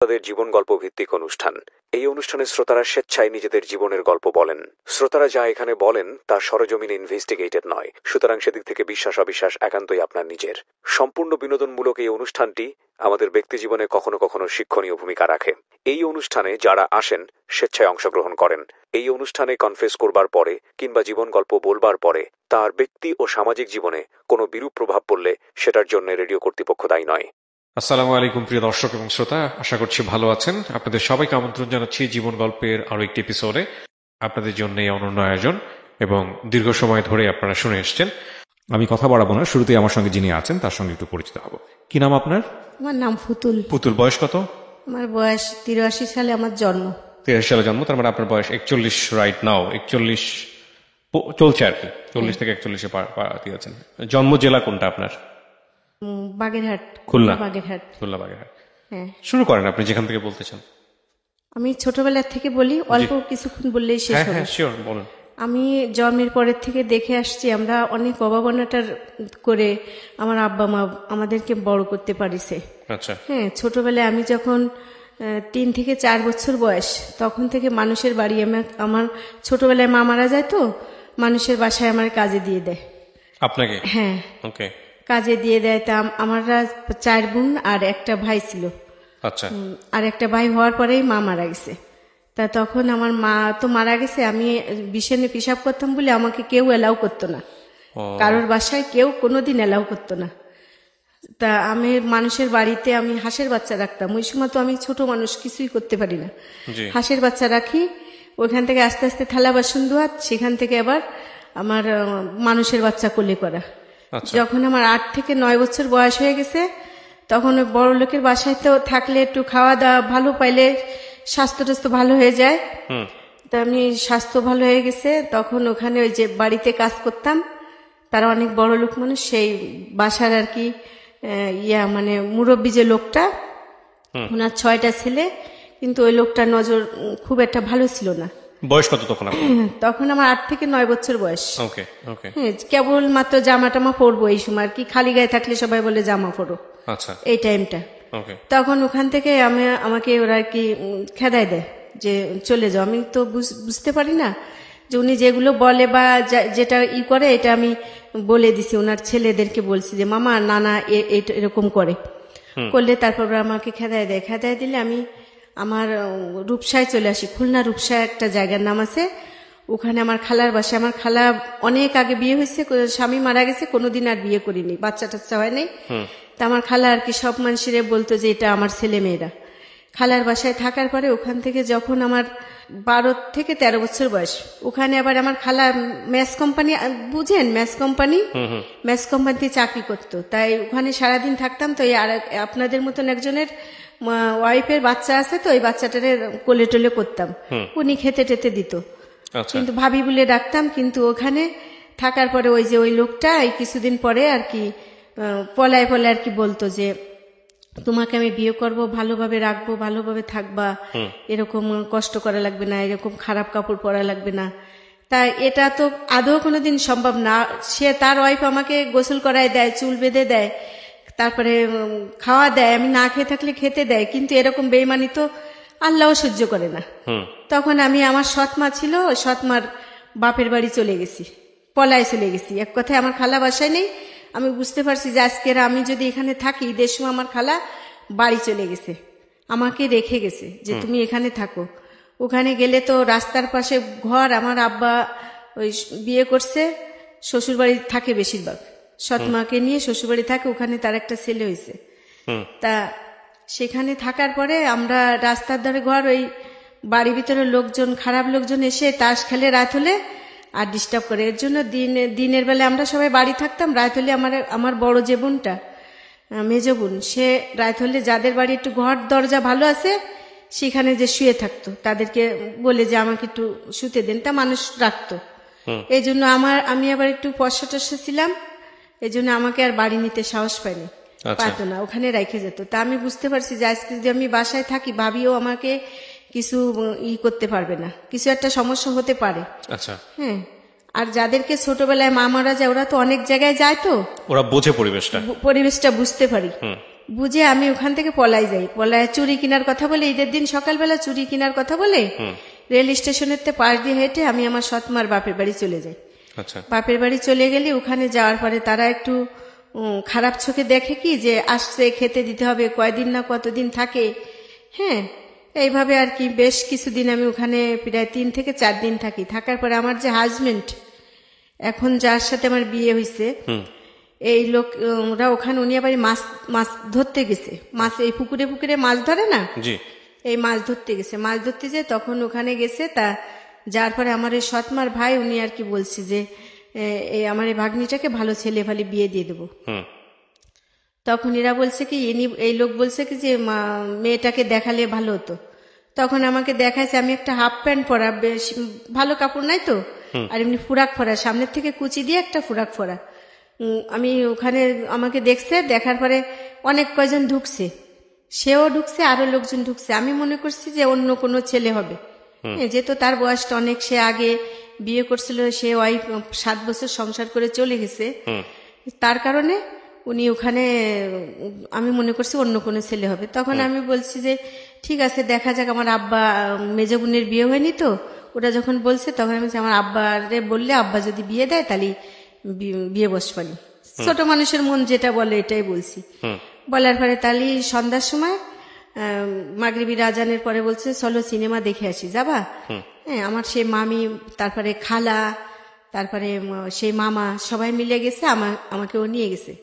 তাদের জীবন গল্প ভিত্তিক অনুষ্ঠান। এই অনুষ্ঠানে শ্রোতারা স্বেচ্ছায় নিজেদের জীবনের গল্প বলেন। শ্রোতারা যা এখানে বলেন তা সরেজমিনে ইনভেস্টিগেটেড নয়, সুতরাং সেদিক থেকে বিশ্বাস অবিশ্বাস একান্তই আপনার নিজের। সম্পূর্ণ বিনোদনমূলক এই অনুষ্ঠানটি আমাদের ব্যক্তিজীবনে কখনো কখনো শিক্ষণীয় ভূমিকা রাখে। এই অনুষ্ঠানে যারা আসেন স্বেচ্ছায় অংশগ্রহণ করেন। এই অনুষ্ঠানে কনফেস করবার পরে কিংবা জীবন গল্প বলবার পরে তার ব্যক্তি ও সামাজিক জীবনে কোনো বিরূপ প্রভাব পড়লে সেটার জন্য রেডিও কর্তৃপক্ষ দায়ী নয়। আসসালামু আলাইকুম প্রিয় দর্শক এবং শ্রোতা, আশা করছি ভালো আছেন। আপনাদের সবাইকে আমন্ত্রণ জানাচ্ছি জীবন গল্পের আরো একটি এপিসোডে। আপনাদের জন্য এই অনন্য আয়োজন এবং দীর্ঘ সময় ধরে আপনারা শুনে এসছেন। আমি কথা বাড়াবো না, শুরুতেই আমার সঙ্গে যিনি আছেন তার সঙ্গে একটু পরিচিত হব। কি নাম আপনার? আমার নাম ফুতুল। পুতুল, বয়স কত? আমার বয়স 83 সালে আমার জন্ম। 83 সালে জন্ম, তার মানে আপনার বয়স 41 রাইট নাও। 41 চলছে আর কি, 40 থেকে 41-এ পা দিয়েছেন। জন্ম জেলা কোনটা আপনার? বাগেরহাট। খুলনা। বাগেরহাট। খুলনা বাগেরহাট। হ্যাঁ, শুরু করেন আপনি যেখান থেকে বলতে চান। আমি ছোটবেলা থেকে বলি, অল্প কিছুক্ষণ বললেই শেষ হবে। হ্যাঁ শিওর, বলুন। আমি জন্মের পরের থেকে দেখে আসছি আমরা অনেক অভাবনাটার করে আমার আব্বা মা আমাদেরকে বড় করতে পারিছে। আচ্ছা। হ্যাঁ, ছোটবেলায় আমি যখন 3 থেকে 4 বছর বয়স, তখন থেকে মানুষের বাড়ি আমার ছোটবেলায় মা মারা যায়, তো মানুষের বাসায় আমার কাজে দিয়ে দেয়। আপনাকে? হ্যাঁ, ওকে। কাজে দিয়ে দেয়। তা আমরা 4 বোন আর একটা ভাই ছিল। আচ্ছা। আর একটা ভাই হওয়ার পরেই মা মারা গেছে। তা তখন আমার মা তো মারা গেছে, আমি বিছানে পেশাব করতাম বলে আমাকে কেউ এলাও করতো না, কারোর বাসায় কেউ কোনোদিন এলাও করতো না। তা আমি মানুষের বাড়িতে আমি হাঁসের বাচ্চা রাখতাম। ওই সময় তো আমি ছোট মানুষ, কিছুই করতে পারি না। হাঁসের বাচ্চা রাখি, ওইখান থেকে আস্তে আস্তে থালা বাসন ধোয়া, সেখান থেকে আবার আমার মানুষের বাচ্চা কোলে করা। যখন আমার 8 থেকে 9 বছর বয়স হয়ে গেছে, তখন ওই বড় লোকের বাসায় তো থাকলে একটু খাওয়া দাওয়া ভালো পাইলে স্বাস্থ্য টাস্থ্য ভালো হয়ে যায়। তা আমি স্বাস্থ্য ভালো হয়ে গেছে, তখন ওখানে ওই যে বাড়িতে কাজ করতাম, তারা অনেক বড় লোক মানুষ, সেই বাসার আর কি মানে মুরব্বী যে লোকটা, ওনার 6টা ছেলে, কিন্তু ওই লোকটার নজর খুব একটা ভালো ছিল না। বয়স কত তখন? তখন আমার 8 থেকে 9 বছর বয়স। ওকে ওকে। হ্যাঁ, কেবল মাত্র জামা টামা পরবো এই সময় আর কি, খালি গায়ে থাকলে সবাই বলে জামা পরো। আচ্ছা। এই টাইমটা। তখন ওখান থেকে আমাকে ওরা আর কি খেদায় দেয় যে চলে যাও। আমি তো বুঝতে পারি না যে উনি যেগুলো বলে বা যেটা করে, এটা আমি বলে দিছি ওনার ছেলেদেরকে, বলছি যে মামা নানা এরকম করলে তারপর ওরা আমাকে খেদায় দেয়। খেদায় দিলে আমি আমার রূপসায় চলে আসি। খুলনা রূপসায় একটা জায়গার নাম আছে, ওখানে আমার খালার বাসা। আমার খালা অনেক আগে বিয়ে হয়েছে, স্বামী মারা গেছে, কোনোদিন আর বিয়ে করিনি, বাচ্চা টাচ্চা হয় নাই। তা আমার খালা আর কি সব মানুষের বলতো যে এটা আমার ছেলে মেয়েরা। খালার বাসায় থাকার পরে ওখান থেকে যখন আমার 12 থেকে 13 বছর বয়স, ওখানে আবার আমার খালা ম্যাচ কোম্পানি, বুঝেন ম্যাচ কোম্পানিতে চাকরি করতো। তাই ওখানে সারাদিন থাকতাম। তো আপনাদের মতন একজনের ওয়াইফের বাচ্চা আছে, তো ওই বাচ্চাটারে কোলে টোলে করতাম, উনি খেতে টেতে দিত, কিন্তু ভাবি বলে ডাকতাম। কিন্তু ওখানে থাকার পরে ওই যে ওই লোকটা এই কিছুদিন পরে আর কি পলায় আর কি বলতো যে তোমাকে আমি বিয়ে করব, ভালোভাবে রাখবো, ভালোভাবে থাকবা, এরকম কষ্ট করা লাগবে না, এরকম খারাপ কাপড় পরা লাগবে না। তা এটা তো আদৌ কোনোদিন সম্ভব না। সে তার ওয়াইফ আমাকে গোসল করায় দেয়, চুল বেঁধে দেয়, তারপরে খাওয়া দেয়, আমি না খেয়ে থাকলে খেতে দেয়, কিন্তু এরকম বেইমানি তো আল্লাহও সহ্য করে না। তখন আমি, আমার সৎমা ছিল, সৎমার বাপের বাড়ি চলে গেছি, পলায় চলে গেছি। এক কথায় আমার খালা বাসায় নেই। আমি বুঝতে পারছি যে আজকের আমি যদি এখানে থাকি, ঈদের সময় আমার খালা বাড়ি চলে গেছে, আমাকে রেখে গেছে যে তুমি এখানে থাকো। ওখানে গেলে তো রাস্তার পাশে ঘর, আমার আব্বা ওই বিয়ে করছে, শ্বশুরবাড়ি থাকে বেশিরভাগ, সৎমাকে নিয়ে শ্বশুরবাড়ি থাকে, ওখানে তার একটা ছেলে হয়েছে। তা সেখানে থাকার পরে আমরা রাস্তার ধারে ঘর, ওই বাড়ির ভিতরে লোকজন, খারাপ লোকজন এসে তাস খেলে রাত হলে আর ডিস্টার্ব করে। এর জন্য দিনের বেলা আমরা সবাই বাড়ি থাকতাম, রাত হলে আমার বড় যে বোনটা, মেজ বোন, সে রাত হলে যাদের বাড়ি একটু ঘর দরজা ভালো আছে সেখানে যে শুয়ে থাকতো, তাদেরকে বলে যে আমাকে একটু শুতে দেন, তা মানুষ রাখতো। এই জন্য আমি আবার একটু পয়সা টসা ছিলাম, এই জন্য আমাকে আর বাড়ি নিতে সাহস পাইনি, পারতো না, ওখানে রেখে যেত। তা আমি বুঝতে পারছি যে আজকে যদি আমি বাসায় থাকি, ভাবিও আমাকে কিছু করতে পারবে না, কিছু একটা সমস্যা হতে পারে। হ্যাঁ, আর যাদেরকে ছোটবেলায় মা মারা যায়, ওরা তো অনেক জায়গায় যায়, তো ওরা বোঝে পরিবেশটা বুঝতে পারি। বুঝে আমি ওখান থেকে পলাই যাই, পলায় চুরি কেনার কথা বলে, ঈদের দিন সকালবেলা চুরি কেনার কথা বলে রেল স্টেশনের পাশ দিয়ে হেঁটে আমি আমার সৎমার বাপের বাড়ি চলে যাই। আচ্ছা, বাপের বাড়ি চলে গেলে ওখানে যাওয়ার পরে তারা একটু খারাপ চোখে দেখে কি যে আসছে, খেতে দিতে হবে, কয়দিন না কতদিন থাকে। হ্যাঁ, এইভাবে আর কি বেশ কিছুদিন আমি ওখানে প্রায় 3 থেকে 4 দিন থাকি। থাকার পরে আমার যে হাজবেন্ড, এখন যার সাথে আমার বিয়ে হয়েছে, এই লোক ওরা ওখানে, উনি আবার মাছ ধরতে গেছে। মাছ এই পুকুরে পুকুরে মাছ ধরে না, জি, এই মাছ ধরতে গেছে। মাছ ধরতে যে তখন ওখানে গেছে, তা যার পরে আমার এই সৎমার ভাই উনি আর কি বলছে যে এই আমার এই ভাগ্নিটাকে ভালো ছেলে ভালো বিয়ে দিয়ে দেবো। তখন এরা বলছে কি, এই লোক বলছে কি যে মেয়েটাকে দেখালে ভালো হতো। তখন আমাকে দেখাইছে, আমি একটা হাফ প্যান্ট পরা, বেশ ভালো কাপড় নাই তো, আর এমনি ফুরাক ফরা, সামনের থেকে কুচি দিয়ে একটা ফুরাক ফরা। আমি ওখানে আমাকে দেখছে, দেখার পরে অনেক কয়জন ঢুকছে, সেও ঢুকছে, আরো লোকজন ঢুকছে। আমি মনে করছি যে অন্য কোনো ছেলে হবে, যেহেতু তার বয়সটা অনেক, সে আগে বিয়ে করছিল, সে 7 বছর সংসার করে চলে গেছে, তার কারণে উনি ওখানে, আমি মনে করছি অন্য কোনো ছেলে হবে। তখন আমি বলছি যে ঠিক আছে দেখা যাক, আমার আব্বা, মেজ বোনের বিয়ে হয়নি তো, ওরা যখন বলছে তখন আমি আমার আব্বারে বললে আব্বা যদি বিয়ে দেয় তাহলে বিয়ে বসবানি। ছোট মানুষের মন যেটা বলে এটাই বলছি। বলার পরে তাহলে সন্ধ্যার সময় মাগরিবি আজানের পরে বলছে চলো সিনেমা দেখে আসি, যাবা? হ্যাঁ, আমার সেই মামি, তারপরে খালা, তারপরে সেই মামা সবাই মিলে গেছে, আমাকেও নিয়ে গেছে।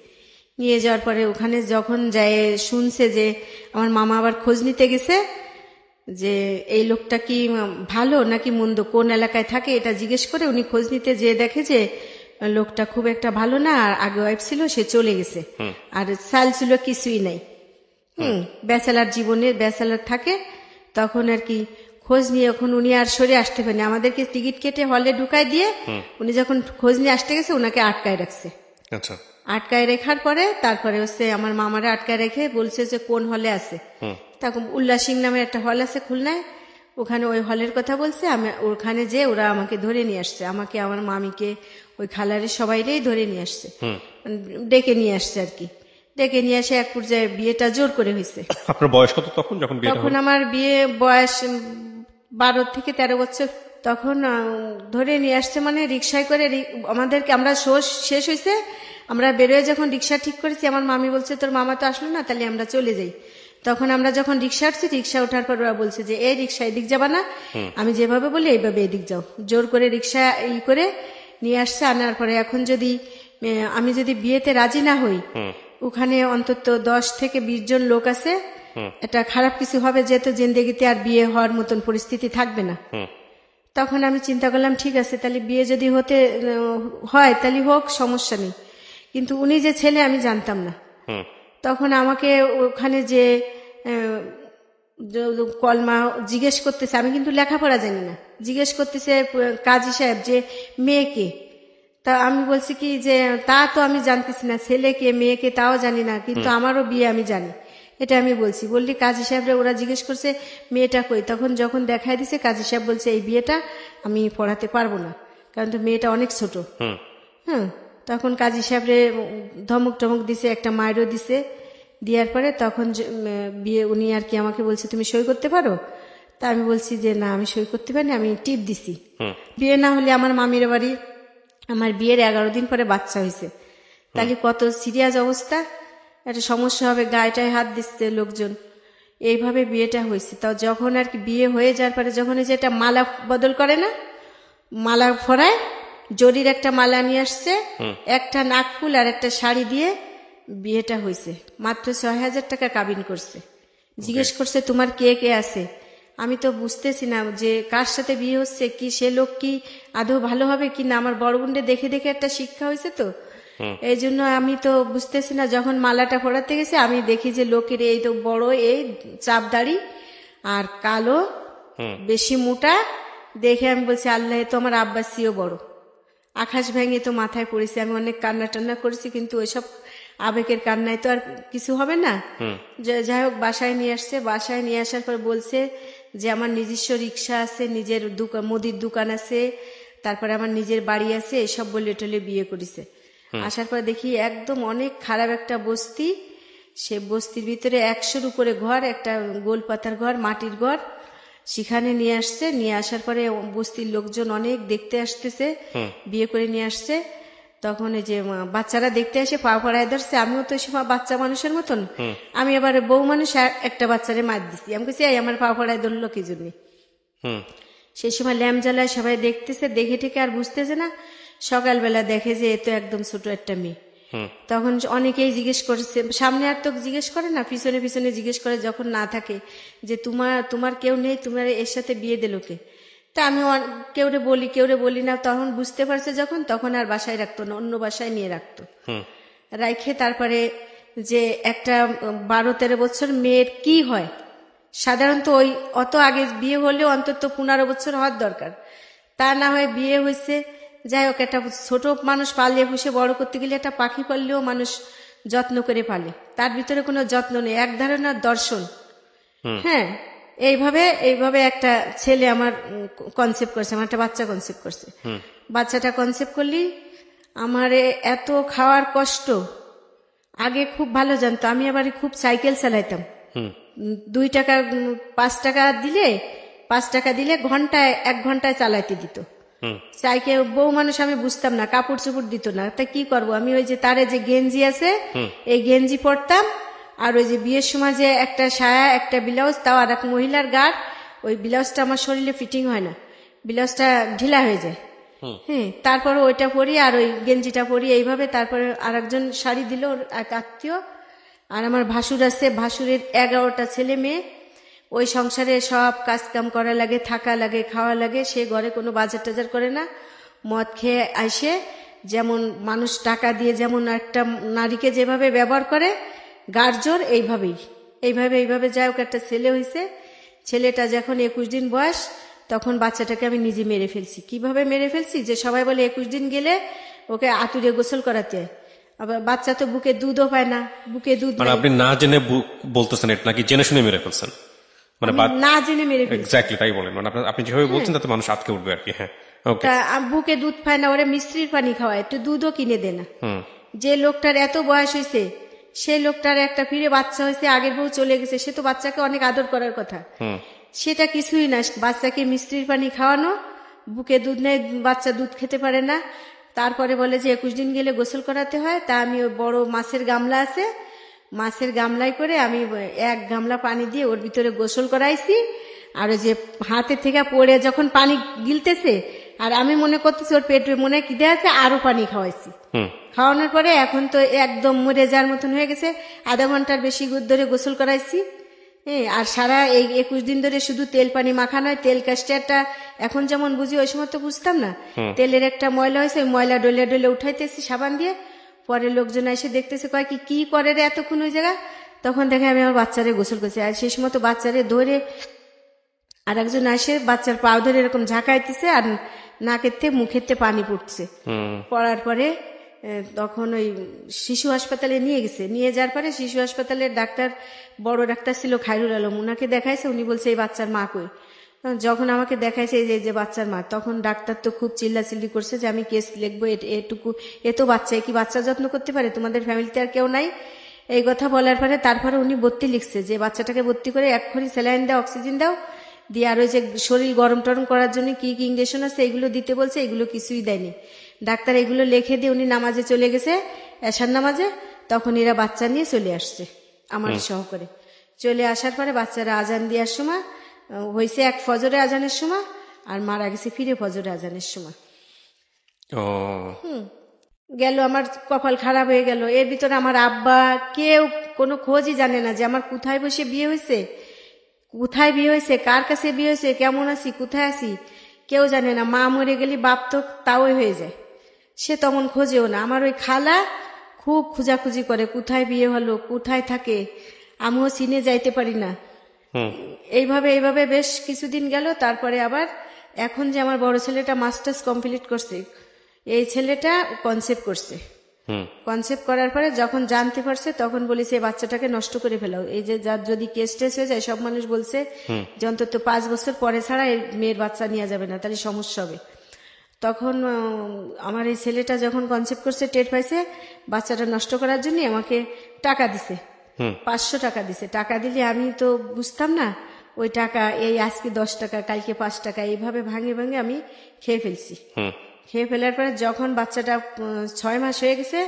নিয়ে যাওয়ার পরে ওখানে যখন যায় শুনছে যে আমার মামা আবার খোঁজ নিতে গেছে যে এই লোকটা কি ভালো নাকি মন্দ, কোন এলাকায় থাকে, এটা জিজ্ঞেস করে উনি খোঁজ নিতে যেয়ে দেখে যে লোকটা খুব একটা ভালো না, আর আগে ওয়াইফ ছিল, সে চলে গেছে, আর সাল ছিল কিছুই নাই। ব্যাচেলার জীবনে ব্যাচেলার থাকে। তখন আর কি খোঁজ নিয়ে এখন উনি আর সরে আসতে পারেনি, আমাদেরকে টিকিট কেটে হলে ঢুকায় দিয়ে উনি যখন খোঁজ নিয়ে আসতে গেছে ওনাকে আটকায় রাখছে। আচ্ছা, আটকায় রেখার পরে তারপরে হচ্ছে আমার মামারা আটকায় রেখে বলছে যে কোন হলে আছে। তখন উল্লাসিং নামের একটা হল আছে খুলনায়, ওখানে ওই হলের কথা বলছে। আমি ওখানে যে ওরা আমাকে ধরে নিয়ে আসছে, আমাকে, আমার মামিকে, ওই খালারের সবাইরেই ধরে নিয়ে আসছে, ডেকে নিয়ে আসছে আর কি। ডেকে নিয়ে আসে এক পর্যায়ে বিয়েটা জোর করে হয়েছে। আপনার বয়স কত তখন যখন বিয়ে? তখন আমার বিয়ে বয়স 12 থেকে 13 বছর। তখন ধরে নিয়ে আসছে মানে রিক্সায় করে আমাদেরকে, আমরা শেষ হয়েছে, আমরা বেরোয় যখন রিক্সা ঠিক করেছি, আমার মামি বলছে তোর মামা তো আসলো না, তাহলে আমরা চলে যাই। তখন আমরা যখন রিক্সা উঠছি, রিক্সা ওঠার পর ওরা বলছে যে এই রিক্সা এদিক যাবা না, আমি যেভাবে বলি এইভাবে এদিক যাও। জোর করে রিক্সা করে নিয়ে আসছে। আনার পরে এখন যদি আমি যদি বিয়েতে রাজি না হই, ওখানে অন্তত 10 থেকে 20 জন লোক আছে, এটা খারাপ কিছু হবে, যেহেতু জিন্দেগিতে আর বিয়ে হওয়ার মতন পরিস্থিতি থাকবে না। তখন আমি চিন্তা করলাম ঠিক আছে, তাহলে বিয়ে যদি হতে হয় তাহলে হোক, সমস্যা নেই। কিন্তু উনি যে ছেলে আমি জানতাম না। তখন আমাকে ওখানে যে কলমা জিজ্ঞেস করতেছে, আমি কিন্তু লেখাপড়া জানি না, জিজ্ঞেস করতেছে কাজী সাহেব যে মেয়েকে। তা আমি বলছি কি যে তা তো আমি জানতেছি না, ছেলেকে মেয়েকে তাও জানি না, কিন্তু আমারও বিয়ে আমি জানি, এটা আমি বলছি। বললি কাজী সাহেবরা ওরা জিজ্ঞেস করছে মেয়েটা কই, তখন যখন দেখায় দিছে কাজী সাহেব বলছে এই বিয়েটা আমি পড়াতে পারবো না, কারণ তো মেয়েটা অনেক ছোট। হ্যাঁ, তখন কাজী সাহেবরে ধমক টমক দিছে, একটা মায়েরও দিছে। দেওয়ার পরে তখন বিয়ে উনি আর কি আমাকে বলছে তুমি সই করতে পারো? তা আমি বলছি যে না আমি সই করতে পারি, আমি টিপ দিছি। বিয়ে না হলে আমার মামির বাড়ি, আমার বিয়ের 11 দিন পরে বাচ্চা হয়েছে, তাহলে কত সিরিয়াস অবস্থা, একটা সমস্যা হবে, গায়েটায় হাত দিচ্ছে লোকজন। এইভাবে বিয়েটা হয়েছে। তাও যখন আর কি বিয়ে হয়ে যাওয়ার পরে যখন এই যে একটা মালা বদল করে না, মালা ফরায়, জরির একটা মালা নিয়ে আসছে, একটা নাকফুল আর একটা শাড়ি দিয়ে বিয়েটা হয়েছে। মাত্র 6,000 টাকা কাবিন করছে। জিজ্ঞেস করছে তোমার কে কে আছে, আমি তো বুঝতেছি না যে কার সাথে বিয়ে হচ্ছে, কি সে লোক কি আদৌ ভালো হবে কি না। আমার বড় বোনকে দেখে দেখে একটা শিক্ষা হয়েছে, তো এই জন্য আমি তো বুঝতেছি না। যখন মালাটা পরাতে গেছে আমি দেখি যে লোকের এই তো বড় এই চাপ দাড়ি আর কালো, বেশি মোটা, দেখে আমি বলছি আল্লাহ, তো আমার আব্বাসিও বড়। আকাশ ভেঙে তো মাথায় পড়েছে, আমি অনেক কান্না টান্না করেছি, কিন্তু ওইসব আবেগের কান্নায় তো আর কিছু হবে না। যাই হোক বাসায় নিয়ে আসছে। বাসায় নিয়ে আসার পর বলছে যে আমার নিজস্ব রিক্সা আছে, নিজের মুদির দোকান আছে, তারপরে আমার নিজের বাড়ি আছে, এসব বলে টলে বিয়ে করেছে। আসার পর দেখি একদম অনেক খারাপ একটা বস্তি, সে বস্তির ভিতরে 100-র উপরে ঘর, একটা গোল পাতার ঘর, মাটির ঘর, সেখানে নিয়ে আসছে। নিয়ে আসার পরে বস্তির লোকজন অনেক দেখতে আসতেছে, বিয়ে করে নিয়ে আসছে। তখন এই যে বাচ্চারা দেখতে আসে, পা পড়ায় ধরছে। আমিও তো সে বাচ্চা মানুষের মতন, আমি আবার বউ মানুষ, একটা বাচ্চারে মার দিছি। আমি বলছি এই আমার পা পড়ায় ধরলো কি জন্য। সেই সময় ল্যাম্প জ্বালায়, সবাই দেখতেছে, দেখে টেকে আর বুঝতেছে না। সকালবেলা দেখে যে এ তো একদম ছোট একটা মেয়ে। তখন অনেকেই জিজ্ঞেস করছে, সামনে আর তো জিজ্ঞেস করে না, পিছনে পিছনে জিজ্ঞেস করে যখন না থাকে, যে তোমার কেউ নেই, তোমার এর সাথে বিয়ে দিল কে? তা আমি কেউরে বলি না। তখন বুঝতে পারছে যখন, তখন আর বাসায় রাখতো না, অন্য বাসায় নিয়ে রাখতো। রাইখে তারপরে যে একটা 12-13 বছর মেয়ের কি হয়, সাধারণত ওই অত আগে বিয়ে হলেও অন্তত 15 বছর হওয়ার দরকার, তা না হয় বিয়ে হয়েছে। যাই হোক, একটা ছোট মানুষ পালিয়ে পুষে বড় করতে গেলে একটা পাখি পাললেও মানুষ যত্ন করে পালে, তার ভিতরে কোনো যত্ন নেই, এক ধরনের দর্শন। হ্যাঁ, এইভাবে একটা ছেলে আমার কনসেপ্ট করছে, আমার একটা বাচ্চা কনসেপ্ট করছে। বাচ্চাটা কনসেপ্ট করলি আমার এত খাওয়ার কষ্ট, আগে খুব ভালো জানতো। আমি আবার খুব সাইকেল চালাইতাম, 2 টাকা 5 টাকা দিলে 5 টাকা দিলে ঘন্টায় 1 ঘন্টায় চালাইতে দিত সাইকেল। বউ মানুষ, আমি বুঝতাম না, কাপড় চোপড় দিত না। তা কি করব আমি, ওই যে তারে যে গেঞ্জি আছে, এই গেঞ্জি পরতাম। আর ওই যে বিয়ের সময় যে একটা সায়া, একটা ব্লাউজ, তাও আর এক মহিলার গাঢ়, ওই ব্লাউজটা আমার শরীরে ফিটিং হয় না, ব্লাউজটা ঢিলা হয়ে যায়। তারপরে ওইটা পরি আর ওই গেঞ্জিটা পরি এইভাবে। তারপরে আর একজন শাড়ি দিল, এক আত্মীয়। আর আমার ভাসুর আছে, ভাসুরের 11টা ছেলে মেয়ে। ওই সংসারে সব কাজ কাম করা লাগে, থাকা লাগে, খাওয়া লাগে। সে ঘরে কোনো বাজার টাজার করে না, মদ খেয়ে আসে। যেমন মানুষ টাকা দিয়ে যেমন একটা নারীকে যেভাবে ব্যবহার করে, গার্জোর এইভাবে যাই হোক, একটা ছেলে হয়েছে। ছেলেটা যখন 21 দিন বয়স, তখন বাচ্চাটাকে আমি নিজে মেরে ফেলছি। কিভাবে মেরে ফেলছি, যে সবাই বলে 21 দিন গেলে ওকে আতুরে গোসল করাতে হয়। আবার বাচ্চা তো বুকে দুধও পায় না, বুকে দুধ মানে আপনি না জেনে বলতেছেন এটা, নাকি জেনে শুনে মেরে ফেলছেন? মানে না জেনে মেরে ফেলছি। এক্স্যাক্টলি তাই বলেন, মানে আপনি যেভাবে বলছেন তাতে মানুষ আটকে উঠবে আর কি। হ্যাঁ, ওকে। বুকে দুধ পায় না, ওরা মিস্ত্রির পানি খাওয়ায়, একটু দুধও কিনে দে না। যে লোকটার এত বয়স হয়েছে, সেই লোকটার একটা ফিরে বাচ্চা হয়েছে, আগের বউ চলে গেছে, সে তো বাচ্চাকে অনেক আদর করার কথা, সেটা কিছুই না। বাচ্চাকে মিস্ত্রির পানি খাওয়ানো, বুকে দুধ নেই, বাচ্চা দুধ খেতে পারে না। তারপরে বলে যে 21 দিন গেলে গোসল করাতে হয়। তা আমি ওই বড় মাছের গামলা আছে, মাছের গামলায় করে আমি 1 গামলা পানি দিয়ে ওর ভিতরে গোসল করাইছি। আর ওই যে হাতে থেকে পড়ে যখন পানি গিলতেছে, আর আমি মনে করতেছি ওর পেটে মনে খিদে আছে, আরো পানি খাওয়াইছি। খাওয়ানোর পরে এখন তো একদম মরে যাওয়ার মতন হয়ে গেছে। আধা ঘন্টার বেশি ধরে গোসল করাইছি। আর সারা এই 21 দিন ধরে শুধু তেল পানি মাখা নয়, তেল কাস্টারটা এখন যেমন বুঝি, ওই সময় তো বুঝতাম না। তেলের একটা ময়লা হয়েছে, ওই ময়লা ডলে ডলে উঠাইতেছি সাবান দিয়ে। পরে লোকজন এসে দেখতেছে, কয় কি করে রে এতক্ষণ ওই জায়গা। তখন দেখে আমি আমার বাচ্চারে গোসল করছি। আর সেই সময় তো বাচ্চারে ধরে আর একজন এসে বাচ্চার পাও ধরে এরকম ঝাঁকাইতেছে, আর নাকেতে মুখেতে পানি পড়ছে। পড়ার পরে তখন ওই শিশু হাসপাতালে নিয়ে গেছে। নিয়ে যাওয়ার পরে শিশু হাসপাতালের ডাক্তার, বড় ডাক্তার ছিল খায়রুল আলম, উনাকে দেখাইছে। উনি বলছে এই বাচ্চার মা কই। যখন আমাকে দেখাইছে এই যে বাচ্চার মা, তখন ডাক্তার তো খুব চিল্লাচিল্লি করছে যে আমি কেস লিখবো, এটুকু এ তো বাচ্চা, কি বাচ্চা যত্ন করতে পারে, তোমাদের ফ্যামিলিতে আর কেউ নাই। এই কথা বলার পরে তারপরে উনি ভর্তি লিখছে, যে বাচ্চাটাকে ভর্তি করে এক্ষুনি স্যালাইন দাও, অক্সিজেন দাও, দিয়ে আর ওই যে শরীর গরম টরম করার জন্য কি কি ইঞ্জেকশন আছে এগুলো দিতে বলছে। এগুলো কিছুই দেয়নি ডাক্তার। এগুলো লিখে দিয়ে উনি নামাজে চলে গেছে, এশার নামাজে। তখন এরা বাচ্চা নিয়ে চলে আসছে আমার সহকারে। চলে আসার পরে বাচ্চারা আজান দেওয়ার সময় হয়েছে, এক ফজরে আজানের সময়, আর মারা গেছে ফিরে ফজরে আজানের সময়। গেল, আমার কপাল খারাপ হয়ে গেল। এর ভিতরে আমার আব্বা কেউ কোনো খোঁজই জানে না যে আমার কোথায় বসে বিয়ে হয়েছে, কোথায় বিয়ে হয়েছে, কার কাছে বিয়ে হয়েছে, কেমন আছি, কোথায় আছি, কেউ জানে না। মা মরে গেলে বাপ তো তাওই হয়ে যায়, সে তেমন খোঁজেও না। আমার ওই খালা খুব খোঁজাখুঁজি করে, কোথায় বিয়ে হলো, কোথায় থাকে, আমিও চিনে যাইতে পারি না। এইভাবে বেশ কিছুদিন গেল। তারপরে আবার এখন যে আমার বড় ছেলেটা মাস্টার্স কমপ্লিট করছে, এই ছেলেটা কনসেপ্ট করছে। কনসেপ্ট করার পরে যখন জানতে পারছে, তখন বলেছে এই বাচ্চাটাকে নষ্ট করে ফেলাও। এই যে যার যদি কেস টেস হয়ে যায়, সব মানুষ বলছে যে অন্তত 5 বছর পরে ছাড়া এই মেয়ের বাচ্চা নেওয়া যাবে না, তাহলে সমস্যা হবে। তখন আমার এই ছেলেটা যখন কনসেপ্ট করছে, টের পাইছে, বাচ্চাটা নষ্ট করার জন্য আমাকে টাকা দিছে। 500 টাকা দিছে। টাকা দিলে আমি তো বুঝতাম না, ওই টাকা এই আজকে 10 টাকা, কালকে 5 টাকা, এইভাবে ভাঙে ভাঙে আমি খেয়ে ফেলছি। খেয়ে ফেলার পরে যখন বাচ্চাটা 6 মাস হয়ে গেছে,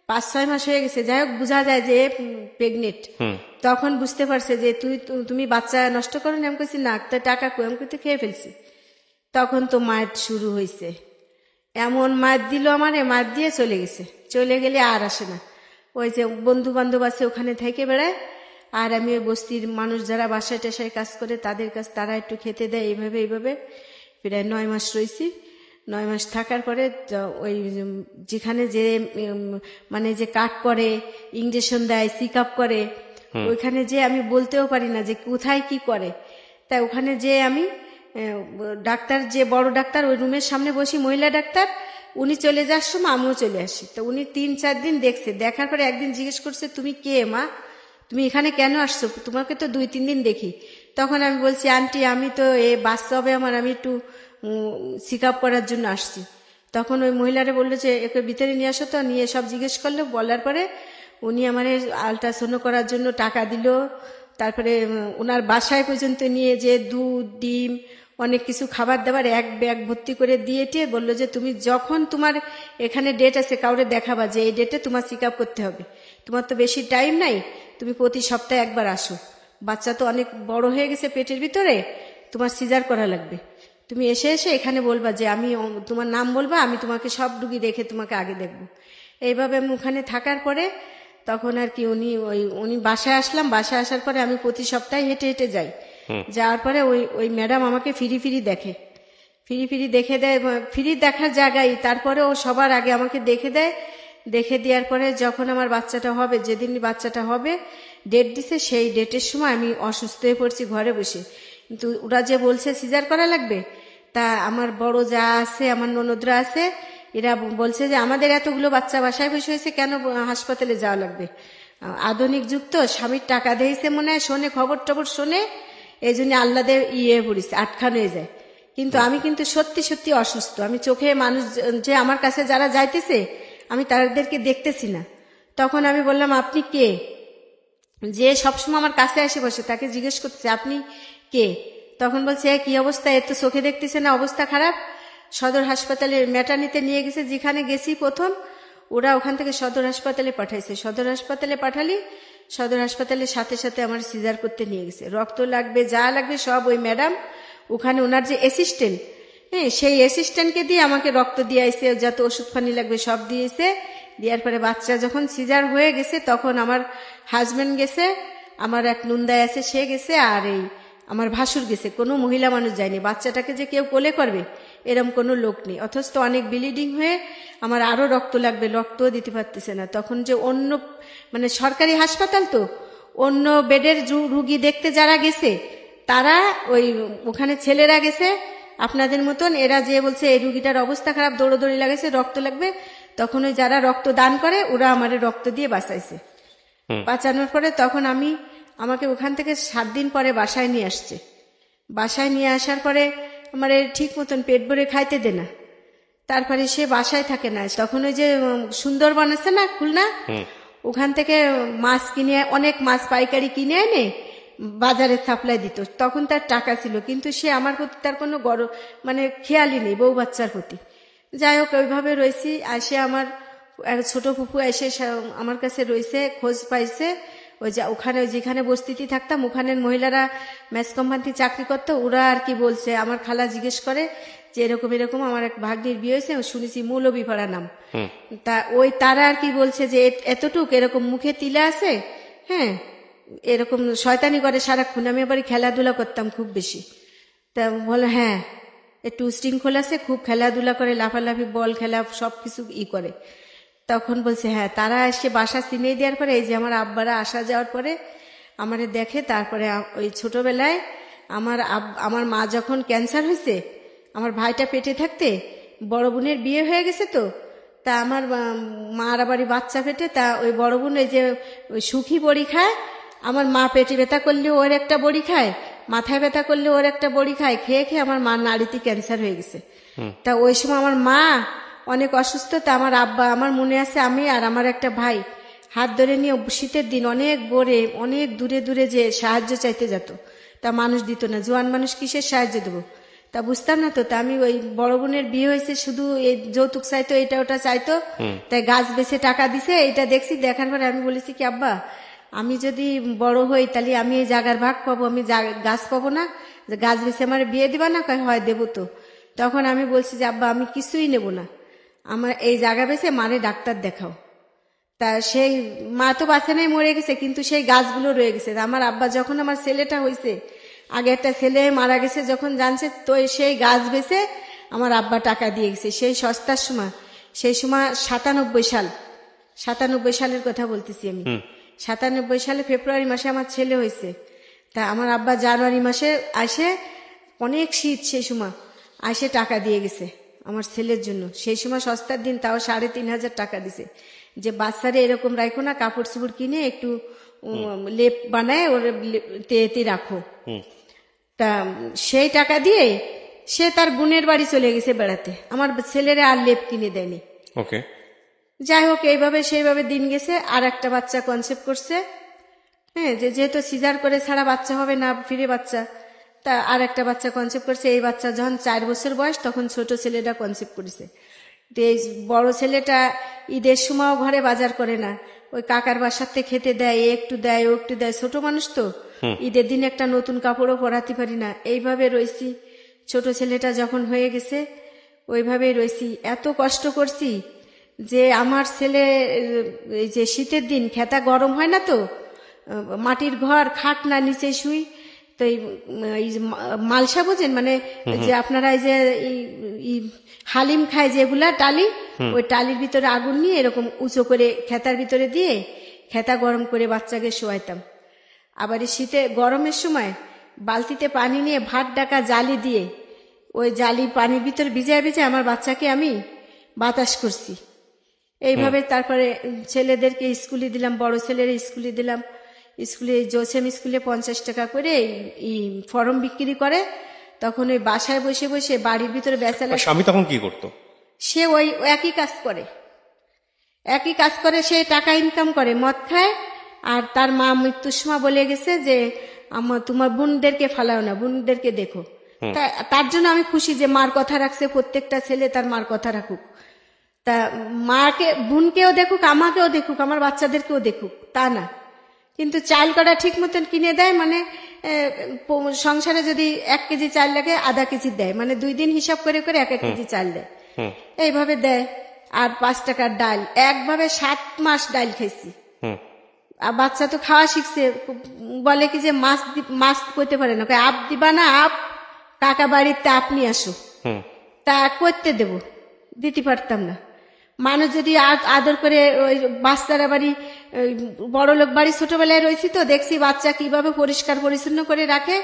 5-6 মাস হয়ে গেছে, যাই হোক বোঝা যায় যে প্রেগনেন্ট, তখন বুঝতে পারছে যে তুমি বাচ্চা নষ্ট করো না। আমি কইছি না, তো টাকা কই? আমি কইতে খেয়ে ফেলছি। তখন তো মায়ের শুরু হয়েছে, এমন মার দিল আমারে, মার দিয়ে চলে গেছে। চলে গেলে আর আসে না। ওই যে বন্ধু বান্ধব আছে ওখানে থেকে বেড়ায়, আর আমি ওই বস্তির মানুষ যারা বাসায় টাসায় কাজ করে তাদের কাছে, তারা একটু খেতে দেয়। এইভাবে এইভাবে প্রায় 9 মাস রয়েছি। 9 মাস থাকার পরে ওই যেখানে যে মানে যে কাট করে, ইঞ্জেকশন দেয়, চেক আপ করে, ওইখানে যে আমি বলতেও পারি না যে কোথায় কি করে। তাই ওখানে যে আমি ডাক্তার, যে বড় ডাক্তার, ওই রুমের সামনে বসি, মহিলা ডাক্তার, উনি চলে যাওয়ার সময় আমিও চলে আসি। তো উনি 3-4 দিন দেখছে। দেখার পরে একদিন জিজ্ঞেস করছে, তুমি কে মা, তুমি এখানে কেন আসছো? তোমাকে তো 2-3 দিন দেখি। তখন আমি বলছি, আন্টি আমি তো বাচ্চা হবে আমার, আমি একটু চেক আপ করার জন্য আসছি। তখন ওই মহিলারে বললো যে একে ভিতরে নিয়ে আসো। তো নিয়ে সব জিজ্ঞেস করলো। বলার পরে উনি আমার আলট্রাসাউন্ড করার জন্য টাকা দিল। তারপরে ওনার বাসায় পর্যন্ত নিয়ে যে দুধ, ডিম, অনেক কিছু খাবার দাবার এক ব্যাগ ভর্তি করে দিয়েছে। বললো যে তুমি যখন তোমার এখানে ডেট আছে কাউরে দেখাবা যে এই ডেটে তোমার চেক আপ করতে হবে, তোমার তো বেশি টাইম নাই, তুমি প্রতি সপ্তাহে একবার আসো, বাচ্চা তো অনেক বড় হয়ে গেছে পেটের ভিতরে, তোমার সিজার করা লাগবে, তুমি এসে এসে এখানে বলবা যে আমি তোমার নাম বলবা, আমি তোমাকে সব রুগী দেখে তোমাকে আগে দেখবো। এইভাবে আমি ওখানে থাকার পরে তখন আর কি উনি বাসায় আসলাম। বাসায় আসার পরে আমি প্রতি সপ্তাহে হেঁটে হেঁটে যাই। যাওয়ার পরে ওই ম্যাডাম আমাকে ফিরি দেখে, ফিরি দেখে দেয়, ফিরি দেখার জায়গায়। তারপরে ও সবার আগে আমাকে দেখে দেয়। দেখে দেওয়ার পরে যখন আমার বাচ্চাটা হবে, যেদিন বাচ্চাটা হবে ডেট দিছে, সেই ডেটের সময় আমি অসুস্থ হয়ে পড়ছি ঘরে বসে। কিন্তু ওরা যে বলছে সিজার করা লাগবে, তা আমার বড় যা আছে, আমার ননদরা আছে, এরা বলছে যে আমাদের এতগুলো বাচ্চা বাসায় বসে হয়েছে, কেন হাসপাতালে যাওয়া লাগবে? আধুনিক যুগ তো, স্বামীর টাকা দিয়েছে মনে হয়, শোনে, খবর টবর শোনে, এই জন্য আল্লাদের পড়িছে, আটখান হয়ে যায়। কিন্তু আমি কিন্তু সত্যি সত্যি অসুস্থ। আমি চোখে মানুষ যে আমার কাছে যারা যাইতেছে, আমি তাদেরকে দেখতেছি না। তখন আমি বললাম, আপনি কে? যে সবসময় আমার কাছে এসে বসে, তাকে জিজ্ঞেস করতেছে আপনি কে? তখন বলছে কি অবস্থা, এর তো চোখে দেখতেছে না, অবস্থা খারাপ। সদর হাসপাতালে ম্যাটার্নিতে নিয়ে গেছে, যেখানে গেছি প্রথম, ওরা ওখান থেকে সদর হাসপাতালে পাঠাইছে। সদর হাসপাতালে পাঠালি, সদর হাসপাতালের সাথে সাথে আমার সিজার করতে নিয়ে গেছে। রক্ত লাগবে, যা লাগবে সব ওই ম্যাডাম, ওখানে ওনার যে অ্যাসিস্ট্যান্ট, সেই অ্যাসিস্ট্যান্টকে দিয়ে আমাকে রক্ত দিয়েছে, যত ওষুধ পানি লাগবে সব দিয়েছে। দেওয়ার পরে বাচ্চা যখন সিজার হয়ে গেছে, তখন আমার হাজবেন্ড গেছে, আমার এক নন্দাই আছে সে গেছে, আর এই আমার ভাসুর গেছে। কোনো মহিলা মানুষ যায়নি। বাচ্চাটাকে যে কেউ কোলে করবে এরম কোনো লোক নেই। অথচ তো অনেক ব্লিডিং হয়ে আমার আরো রক্ত লাগবে, রক্তও দিতে পারতেছে না। তখন যে অন্য মানে সরকারি হাসপাতাল তো, অন্য বেডের রুগী দেখতে যারা গেছে, তারা ওখানে ছেলেরা গেছে আপনাদের মতন, এরা যে বলছে এই রুগীটার অবস্থা খারাপ, দৌড়োদৌড়ি লাগাইছে, রক্ত লাগবে। তখন ওই যারা রক্ত দান করে ওরা আমার রক্ত দিয়ে বাঁচাইছে। বাঁচানোর পরে তখন আমাকে ওখান থেকে 7 দিন পরে বাসায় নিয়ে আসছে। বাসায় নিয়ে আসার পরে আমার ঠিক মতন পেট ভরে খাইতে দে না। তারপরে সে বাসায় থাকে না। তখন ওই যে সুন্দরবন আছে না খুলনা, ওখান থেকে মাছ কিনে, অনেক মাছ পাইকারি কিনে এনে বাজারে সাপ্লাই দিত। তখন তার টাকা ছিল, কিন্তু সে আমার প্রতি তার কোনো মানে খেয়ালই নেই, বউ বাচ্চার প্রতি। যাই হোক ওইভাবে রয়েছি। আসে আমার এক ছোট ফুপু এসে আমার কাছে রয়েছে, খোঁজ পাইছে। ওই যে ওখানে যেখানে বস্তিতে থাকতাম, ওখানের মহিলারা ম্যাচ কোম্পানিতে চাকরি করতো, ওরা আর কি বলছে, আমার খালা জিজ্ঞেস করে যে এরকম এরকম আমার এক ভাগ্নির বিয়ে হয়েছে, শুনেছি মৌলভীপাড়া নাম। তা তারা আর কি বলছে যে এতটুক এরকম মুখে তিলে আছে, হ্যাঁ এরকম শয়তানি করে সারাক্ষণ। আমি আবার খেলাধুলা করতাম খুব বেশি। তা বলে হ্যাঁ একটু শৃঙ্খল আছে, খুব খেলাধুলা করে, লাফালাফি, বল খেলা, সবকিছু করে। তখন বলছে হ্যাঁ। তারা এসে বাসা চিনিয়ে দেওয়ার পরে, এই যে আমার আব্বারা আসা যাওয়ার পরে আমারে দেখে। তারপরে ওই ছোটবেলায় আমার মা যখন ক্যান্সার হয়েছে, আমার ভাইটা পেটে থাকতে বড় বোনের বিয়ে হয়ে গেছে, তো তা আমার মার আবারই বাচ্চা পেটে, তা ওই বড় বোন ওই যে সুখী বড়ি খায়, আমার মা পেটে ব্যথা করলে ওর একটা বড়ি খায়, মাথায় ব্যথা করলে ওর একটা বড়ি খায়, খেয়ে খেয়ে আমার মার নাড়িতে ক্যান্সার হয়ে গেছে। তা ওই সময় আমার মা অনেক অসুস্থ। তা আমার আব্বা, আমার মনে আছে, আমি আর আমার একটা ভাই, হাত ধরে নিয়ে শীতের দিন অনেক বোরে অনেক দূরে দূরে যে সাহায্য চাইতে যেত, তা মানুষ দিত না। জোয়ান মানুষ কিসের সাহায্য দেবো, তা বুঝতাম না তো। তা আমি ওই বড় বোনের বিয়ে হয়েছে, শুধু এই যৌতুক চাইতো, এটা ওটা চাইতো, তাই গাছ বেচে টাকা দিছে। এটা দেখছি, দেখার পরে আমি বলেছি কি আব্বা, আমি যদি বড় হই তাহলে আমি এই জায়গার ভাগ পাবো, আমি গাছ পাবো না, যে গাছ বেচে আমার বিয়ে দিবা না? হয় দেবো তো। তখন আমি বলছি যে আব্বা আমি কিছুই নেব না, আমার এই জায়গা বেচে মারে ডাক্তার দেখাও। তা সেই মা তো বাঁচে নাই, মরে গেছে, কিন্তু সেই গাছগুলো রয়ে গেছে। আমার আব্বা যখন আমার ছেলেটা হয়েছে, আগে একটা ছেলে মারা গেছে যখন জানছে, তো সেই গাছ বেচে আমার আব্বা টাকা দিয়ে গেছে সেই সস্তার সময়। সেই সময় 97 সালের কথা বলতেছি আমি। 97 সালে ফেব্রুয়ারি মাসে আমার ছেলে হয়েছে। তা আমার আব্বা জানুয়ারি মাসে আসে, অনেক শীত সেই সময়, আসে টাকা দিয়ে গেছে আমার ছেলের জন্য। সেই সময় সস্তার দিন, তাও 3,500 টাকা দিছে, যে বাচ্চারে এরকম রাখো না, কাপড় চোপড় কিনে একটু লেপ বানায় ওর তেতে রাখো। তা সেই টাকা দিয়ে সে তার বোনের বাড়ি চলে গেছে বেড়াতে, আমার ছেলেরা আর লেপ কিনে দেয়নি। ওকে, যাই হোক, এইভাবে সেইভাবে দিন গেছে। আর একটা বাচ্চা কনসেপ্ট করছে, হ্যাঁ, যেহেতু সিজার করে ছাড়া বাচ্চা হবে না, ফিরে বাচ্চা, তা আর একটা বাচ্চা কনসেপ্ট করছে। এই বাচ্চা যখন 4 বছর বয়স, তখন ছোট ছেলেটা কনসেপ্ট করেছে। এই বড় ছেলেটা ঈদের সময়ও ঘরে বাজার করে না, ওই কাকার বাসাতে খেতে দেয়, একটু দেয়, ও একটু দেয়, ছোট মানুষ তো, ঈদের দিন একটা নতুন কাপড়ও পরাতে পারি না, এইভাবে রয়েছি। ছোট ছেলেটা যখন হয়ে গেছে ওইভাবেই রয়েছি, এত কষ্ট করছি যে আমার ছেলে, এই যে শীতের দিন খেতা গরম হয় না তো, মাটির ঘর, খাট না, নিচে শুই। তো এই মালসা বোঝেন, মানে যে আপনারা এই যে হালিম খায় যেগুলা টালি, ওই টালির ভিতরে আগুন নিয়ে এরকম উঁচু করে খেতার ভিতরে দিয়ে খেতা গরম করে বাচ্চাকে শোয়াইতাম। আবার এই শীতে গরমের সময় বালতিতে পানি নিয়ে ভাত ডাকা জালি দিয়ে ওই জালি পানির ভিতরে ভিজায় ভিজায় আমার বাচ্চাকে আমি বাতাস করছি। এইভাবে তারপরে ছেলেদেরকে স্কুলে দিলাম, বড় ছেলের স্কুলে দিলাম। স্কুলে জোসেম স্কুলে 50 টাকা করে ফর্ম বিক্রি করে, তখন ওই বাসায় বসে বসে বাড়ির ভিতরে বেচালা। স্বামী তখন কি করতো? সে ওই একই কাজ করে, সে টাকা ইনকাম করে, মদ খায়। আর তার মা মৃত্যুর সময় বলে গেছে যে তোমার বোনদেরকে ফালাও না, বোনদেরকে দেখো। তার জন্য আমি খুশি যে মার কথা রাখছে, প্রত্যেকটা ছেলে তার মার কথা রাখুক। তা মাকে, বোনকেও দেখুক, আমাকেও দেখুক, আমার বাচ্চাদেরকেও দেখুক, তা না। কিন্তু চাল কটা ঠিক মতন কিনে দেয়, মানে সংসারে যদি 1 কেজি চাল লাগে, আধা কেজি দেয়, মানে 2 দিন হিসাব করে করে 1 কেজি চাল দেয়, এইভাবে দেয়। আর 5 টাকার ডাল, একভাবে 7 মাস ডাল খাইছি। আর বাচ্চা তো খাওয়া শিখছে, বলে কি যে মাছ করতে পারে না, আপ দিবা না, আপ কাকা বাড়িতে আপনি আসো, তা করতে দেব, দিতে পারতাম না। মানুষ যদি আদর করে, ওই বাচ্চারা বাড়ি, বড় লোক বাড়ি ছোটবেলায় রয়েছি তো, দেখছি বাচ্চা কিভাবে পরিষ্কার পরিচ্ছন্ন করে রাখে,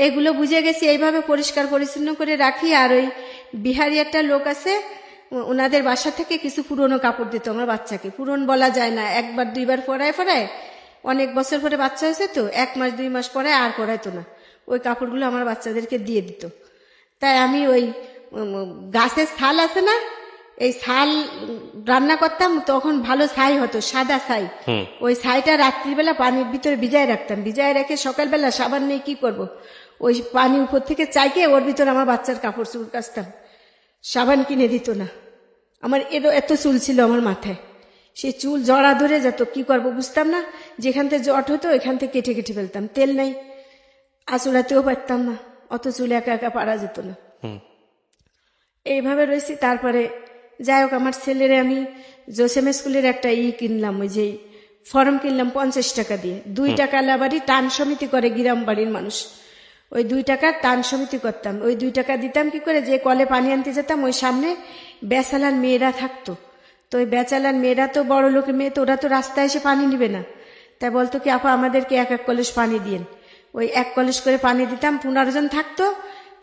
এগুলো বুঝে গেছি, এইভাবে পরিষ্কার পরিচ্ছন্ন করে রাখি। আর ওই বিহারি একটা লোক আছে, ওনাদের বাসা থেকে কিছু পুরনো কাপড় দিত আমার বাচ্চাকে। পুরন বলা যায় না, 1বার 2বার পরায়, অনেক বছর পরে বাচ্চা হয়েছে তো, 1 মাস 2 মাস পরায়, আর পরাইতো না। ওই কাপড়গুলো আমার বাচ্চাদেরকে দিয়ে দিত। তাই আমি ওই গাছের ছাল আছে না, এই ছাল রান্না করতাম, তখন ভালো ছাই হতো, সাদা ছাই, ওই ছাইটা রাত্রিবেলা পানির ভিতরে ভিজায় রাখতাম, ভিজায় রেখে সকালবেলা সাবান নিয়ে কি করব, ওই পানি উপর থেকে চাইকে ওর ভিতরে আমার বাচ্চার কাপড় চোপড় কাচতাম। সাবান কিনে দিত না। আমার এত চুল ছিল আমার মাথায়, সেই চুল জড়া ধরে যেত, কি করব বুঝতাম না। যেখান থেকে জট হতো ওইখান থেকে কেটে কেটে ফেলতাম, তেল নাই, আঁচড়াতেও পারতাম না, অত চুল একা একা পারা যেত না। এইভাবে রয়েছি। তারপরে যাই হোক, আমার ছেলেরে আমি জোসেম স্কুলের একটা কিনলাম, ওই যে ফর্ম কিনলাম 50 টাকা দিয়ে। 2 টাকা লাবারি টান সমিতি করে গ্রাম বাড়ির মানুষ, ওই 2 টাকার টান সমিতি করতাম। ওই 2 টাকা দিতাম কি করে, যে কলে পানি আনতে যেতাম, ওই সামনে বেচালার মেয়েরা থাকতো। তো ওই বেচালার মেয়েরা তো বড় লোকের মেয়ে, তো ওরা তো রাস্তায় এসে পানি নিবে না, তাই বলতো কি আপা আমাদেরকে 1 কলস পানি দিয়েন। ওই 1 কলস করে পানি দিতাম, 15 জন থাকতো,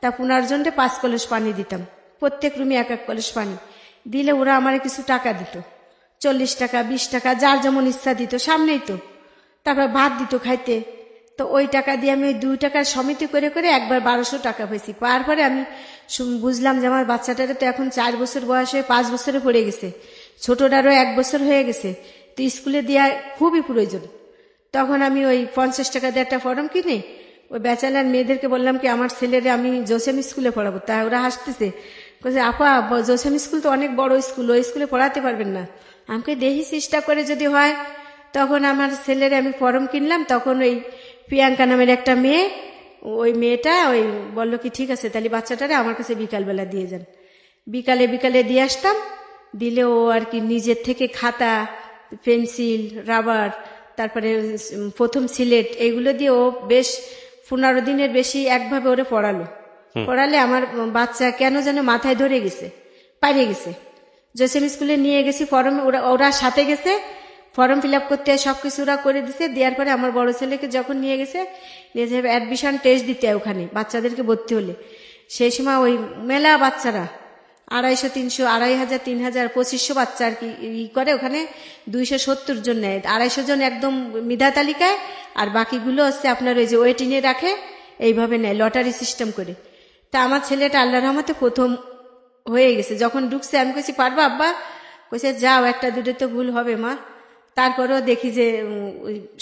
তা 15 জনকে 5 কলস পানি দিতাম, প্রত্যেক রুমে 1 কলস পানি দিলে ওরা আমার কিছু টাকা দিত, 40 টাকা 20 টাকা, যার যেমন ইচ্ছা দিত, সামনেই তো। তারপর ভাত দিত খাইতে। তো ওই টাকা দিয়ে আমি ওই 2 টাকার সমিতি করে করে একবার 1200 টাকা পেয়েছি। পাওয়ার পরে আমি বুঝলাম যে আমার বাচ্চাটারে তো এখন 4 বছর বয়স হয়ে 5 বছরে পড়ে গেছে, ছোটটারও 1 বছর হয়ে গেছে, তো স্কুলে দেওয়া খুবই প্রয়োজন। তখন আমি ওই 50 টাকা দিয়ে একটা ফর্ম কিনে ওই ব্যাচেলার মেয়েদেরকে বললাম কি আমার ছেলেরে আমি জোসেম স্কুলে পড়াবো। তা ওরা হাসতেছে, বলছে আপা জোসেম স্কুল তো অনেক বড় স্কুল, ওই স্কুলে পড়াতে পারবেন না। আমাকে দেখি চেষ্টা করে যদি হয়। তখন আমার ছেলের আমি ফর্ম কিনলাম। তখন ওই প্রিয়াঙ্কা নামের একটা মেয়ে, ওই মেয়েটা ওই বললো কি ঠিক আছে তাহলে বাচ্চাটারে আমার কাছে বিকালবেলা দিয়ে যান। বিকালে বিকালে দিয়ে আসতাম, দিলে ও আর কি নিজের থেকে খাতা, পেন্সিল, রাবার, তারপরে প্রথম সিলেট এইগুলো দিয়ে ও বেশ 15 দিনের বেশি একভাবে ওরে পড়ালে আমার বাচ্চা কেন যেন মাথায় ধরে গেছে, পাইরে গেছে। জোসেম স্কুলে নিয়ে গেছি, ফর্ম ওরা সাথে গেছে, ফর্ম ফিল আপ করতে সবকিছু ওরা করে দিছে। দেওয়ার পরে আমার বড় ছেলেকে যখন নিয়ে গেছে, নিয়ে যাবে অ্যাডমিশন টেস্ট দিতে ওখানে বাচ্চাদেরকে ভর্তি হলে। সেই সময় ওই মেলা বাচ্চারা 250, 300, 2500, 3000, 2500 বাচ্চা আর কি করে ওখানে 270 জন নেয়। 250 জন একদম মেধা তালিকায়, আর বাকিগুলো হচ্ছে আপনার ওই যে ওয়েটিংয়ে রাখে, এইভাবে নেয় লটারি সিস্টেম করে। তা আমার ছেলেটা আল্লাহর রহমতে প্রথম হয়ে গেছে। যখন ঢুকছে আমি কইছি পারবা আব্বা? কইছে যাও, একটা দুটো তো ভুল হবে মা। তারপরেও দেখি যে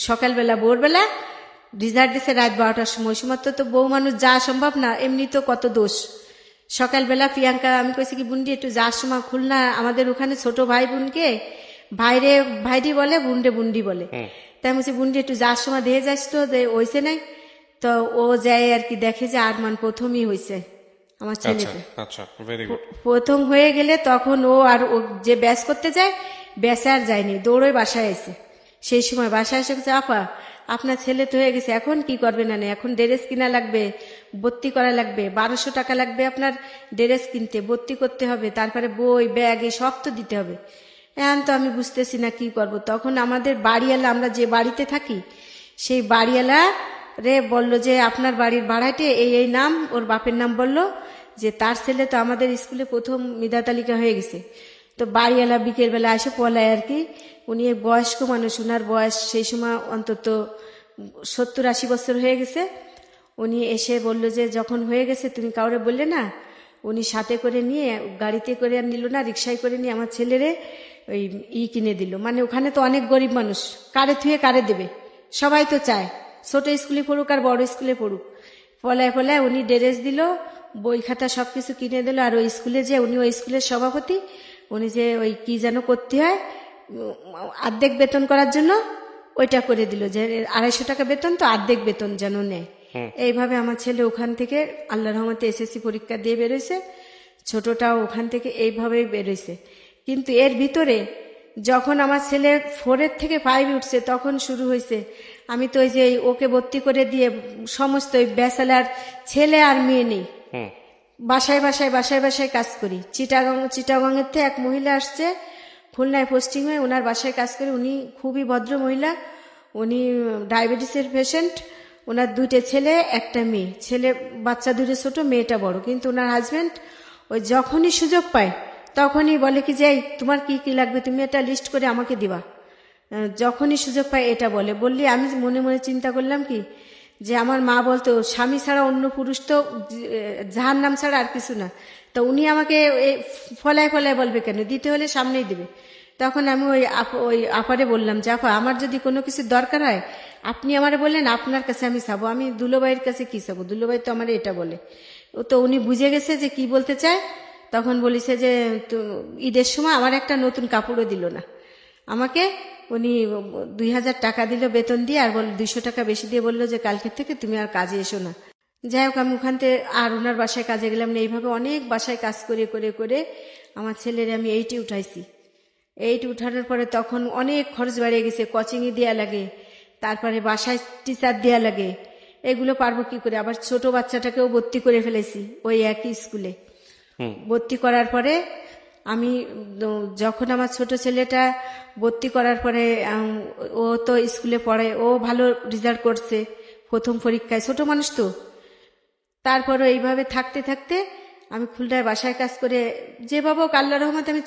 সকালবেলা ভোরবেলা রেজাল্ট দিছে রাত 12টার সময়। সময় তো বউ মানুষ যাওয়া সম্ভব না, এমনি তো কত দোষ। সকালবেলা প্রিয়াঙ্কা আমি কইছি কি বুন্ডি একটু যাওয়ার সময় খুলনা আমাদের ওখানে ছোট ভাই বোনকে ভাইরে ভাইরি বলে, বুন্ডে বুন্ডি বলে। তাই বলছি বুন্ডি একটু যাওয়ার সময় দিয়ে যাস তো, হয়েছে নাই। তো ও যায় আর কি দেখে যে আরমান প্রথমই হয়েছে আমার ছেলেকে। প্রথম হয়ে গেলে তখন ও আর ও যে ব্যাস করতে যায়, ব্যাসে আর যায়নি, দৌড়ে বাসায় এসে। সেই সময় বাসায় এসে বলছে আপা আপনার ছেলে তো হয়ে গেছে, এখন কি করবে না? এখন ড্রেস কিনা লাগবে, ভর্তি করা লাগবে, 1200 টাকা লাগবে আপনার ড্রেস কিনতে, ভর্তি করতে হবে, তারপরে বই ব্যাগ এই সব তো দিতে হবে। এখন তো আমি বুঝতেছি না কি করব। তখন আমাদের বাড়িওয়ালা, আমরা যে বাড়িতে থাকি সেই বাড়িওয়ালা রে বলল যে আপনার বাড়ির ভাড়াটে এই নাম, ওর বাপের নাম বলল যে তার ছেলে তো আমাদের স্কুলে প্রথম মেধা তালিকা হয়ে গেছে। তো বাড়িওয়ালা বিকেল বেলা এসে পলায় আর কি। উনি বয়স্ক মানুষ, উনার বয়স সেই সময় অন্তত 70-80 বছর হয়ে গেছে। উনি এসে বলল যে যখন হয়ে গেছে তুমি কাউরে বললে না। উনি সাথে করে নিয়ে, গাড়িতে করে আর নিল না, রিক্সায় করে নিয়ে আমার ছেলেরে ওই কিনে দিল। মানে ওখানে তো অনেক গরিব মানুষ, কারে থুয়ে কারে দেবে, সবাই তো চায় ছোট স্কুলে পড়ুক আর বড় স্কুলে পড়ুক। ফলায় ফলায় উনি ড্রেস দিল, বই খাতা সবকিছু কিনে দিল। আর ওই স্কুলে যে উনি ওই স্কুলের সভাপতি, উনি যে ওই কি যেন করতে হয় অর্ধেক বেতন করার জন্য ওইটা করে দিল যে 250 টাকা বেতন, তো অর্ধেক বেতন যেন নেয়। এইভাবে আমার ছেলে ওখান থেকে আল্লাহর রহমতে এসএসসি পরীক্ষা দিয়ে বেরোইছে। ছোটটাও ওখান থেকে এইভাবেই বেরোইছে। কিন্তু এর ভিতরে যখন আমার ছেলে 4 থেকে 5 উঠছে তখন শুরু হয়েছে, আমি তো ওই যে ওকে ভর্তি করে দিয়ে সমস্ত ব্যাচেলার ছেলে আর মেয়ে নেই, বাসায় বাসায় বাসায় বাসায় কাজ করি। চিটাগংয়ের থেকে এক মহিলা আসছে, খুলনায় পোস্টিং হয়ে ওনার বাসায় কাজ করে। উনি খুবই ভদ্র মহিলা, উনি ডায়াবেটিসের পেশেন্ট। ওনার 2টে ছেলে, একটা মেয়ে। ছেলে বাচ্চা 2টে ছোট, মেয়েটা বড়। কিন্তু ওনার হাজবেন্ড ওই যখনই সুযোগ পায় তখনই বলে কি যে তোমার কি কি লাগবে তুমি একটা লিস্ট করে আমাকে দিবা। যখনই সুযোগ পায় এটা বললি আমি মনে মনে চিন্তা করলাম কি যে আমার মা বলতো স্বামী ছাড়া অন্য পুরুষ তো জাহান্নাম ছাড়া আর কিছু না। তো উনি আমাকে ফলায় ফলায় বলবে কেন, দিতে হলে সামনেই দেবে। তখন আমি ওই আপারে বললাম যে আপা আমার যদি কোনো কিছু দরকার হয় আপনি আমারে বললেন, আপনার কাছে আমি চাবো, আমি দুলোবাইয়ের কাছে কি চাবো, দুলোবাই তো আমার এটা বলে। তো উনি বুঝে গেছে যে কি বলতে চায়। তখন বলিছে যে ঈদের সময় আমার একটা নতুন কাপড়ও দিল না আমাকে। উনি 2000 টাকা দিল বেতন দিয়ে, আর 200 টাকা বেশি দিয়ে বললো যে কালকে থেকে তুমি আর কাজে এসো না। যাই হোক আমি ওখান থেকে আর ওনার বাসায় কাজে গেলাম না। এইভাবে অনেক বাসায় কাজ করে করে করে আমার ছেলের আমি 8 উঠাইছি। 8 উঠানোর পরে তখন অনেক খরচ বেড়ে গেছে, কোচিংয়ে দেওয়া লাগে, তারপরে বাসায় টিচার দেওয়া লাগে। এগুলো পারবো কি করে? আবার ছোট বাচ্চাটাকেও ভর্তি করে ফেলেছি ওই একই স্কুলে। ভর্তি করার পরে আমি যখন আমার ছোট ছেলেটা ভর্তি করার পরে ও তো স্কুলে পড়ে, ও ভালো রেজাল্ট করছে প্রথম পরীক্ষায়, ছোট মানুষ তো। তারপরে এইভাবে থাকতে থাকতে আমি খুলনায় বাসায় কাজ করে যেভাবে আল্লাহর রহমতে আমি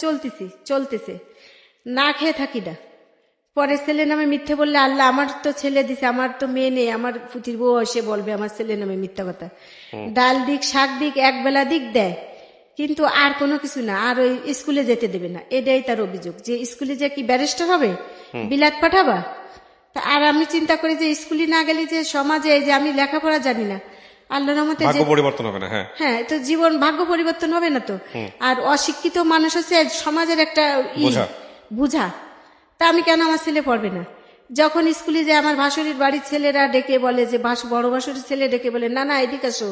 চলতেছে, না খেয়ে থাকি না। পরে ছেলে নামে মিথ্যে বললে আল্লাহ আমার তো ছেলে দিছে, আমার তো মেয়ে নেই, আমার পুতির বউ এসে বলবে আমার ছেলে নামে মিথ্যা কথা। ডাল দিক শাক দিক একবেলা দিক দেয়, কিন্তু আর কোনো কিছু না, আর ওই স্কুলে যেতে দেবে না, এটাই তার অভিযোগ। যে স্কুলে যে কি ব্যারিস্টার হবে, বিলাত পাঠাবা। তা আর আমি চিন্তা করি যে স্কুলে না গেলে যে সমাজে যে আমি লেখাপড়া জানি না, আল্লাহর রহমতে ভাগ্য পরিবর্তন হবে না। হ্যাঁ, হ্যাঁ, তো জীবন ভাগ্য পরিবর্তন হবে না তো। আর অশিক্ষিত মানুষ হচ্ছে সমাজের একটা বুঝা। তা আমি কেন আমার ছেলে পড়বে না? যখন স্কুলে যায় আমার ভাসুরির বাড়ির ছেলেরা ডেকে বলে, যে বড় ভাসুরির ছেলে ডেকে বলে, না না এদিকে আসো,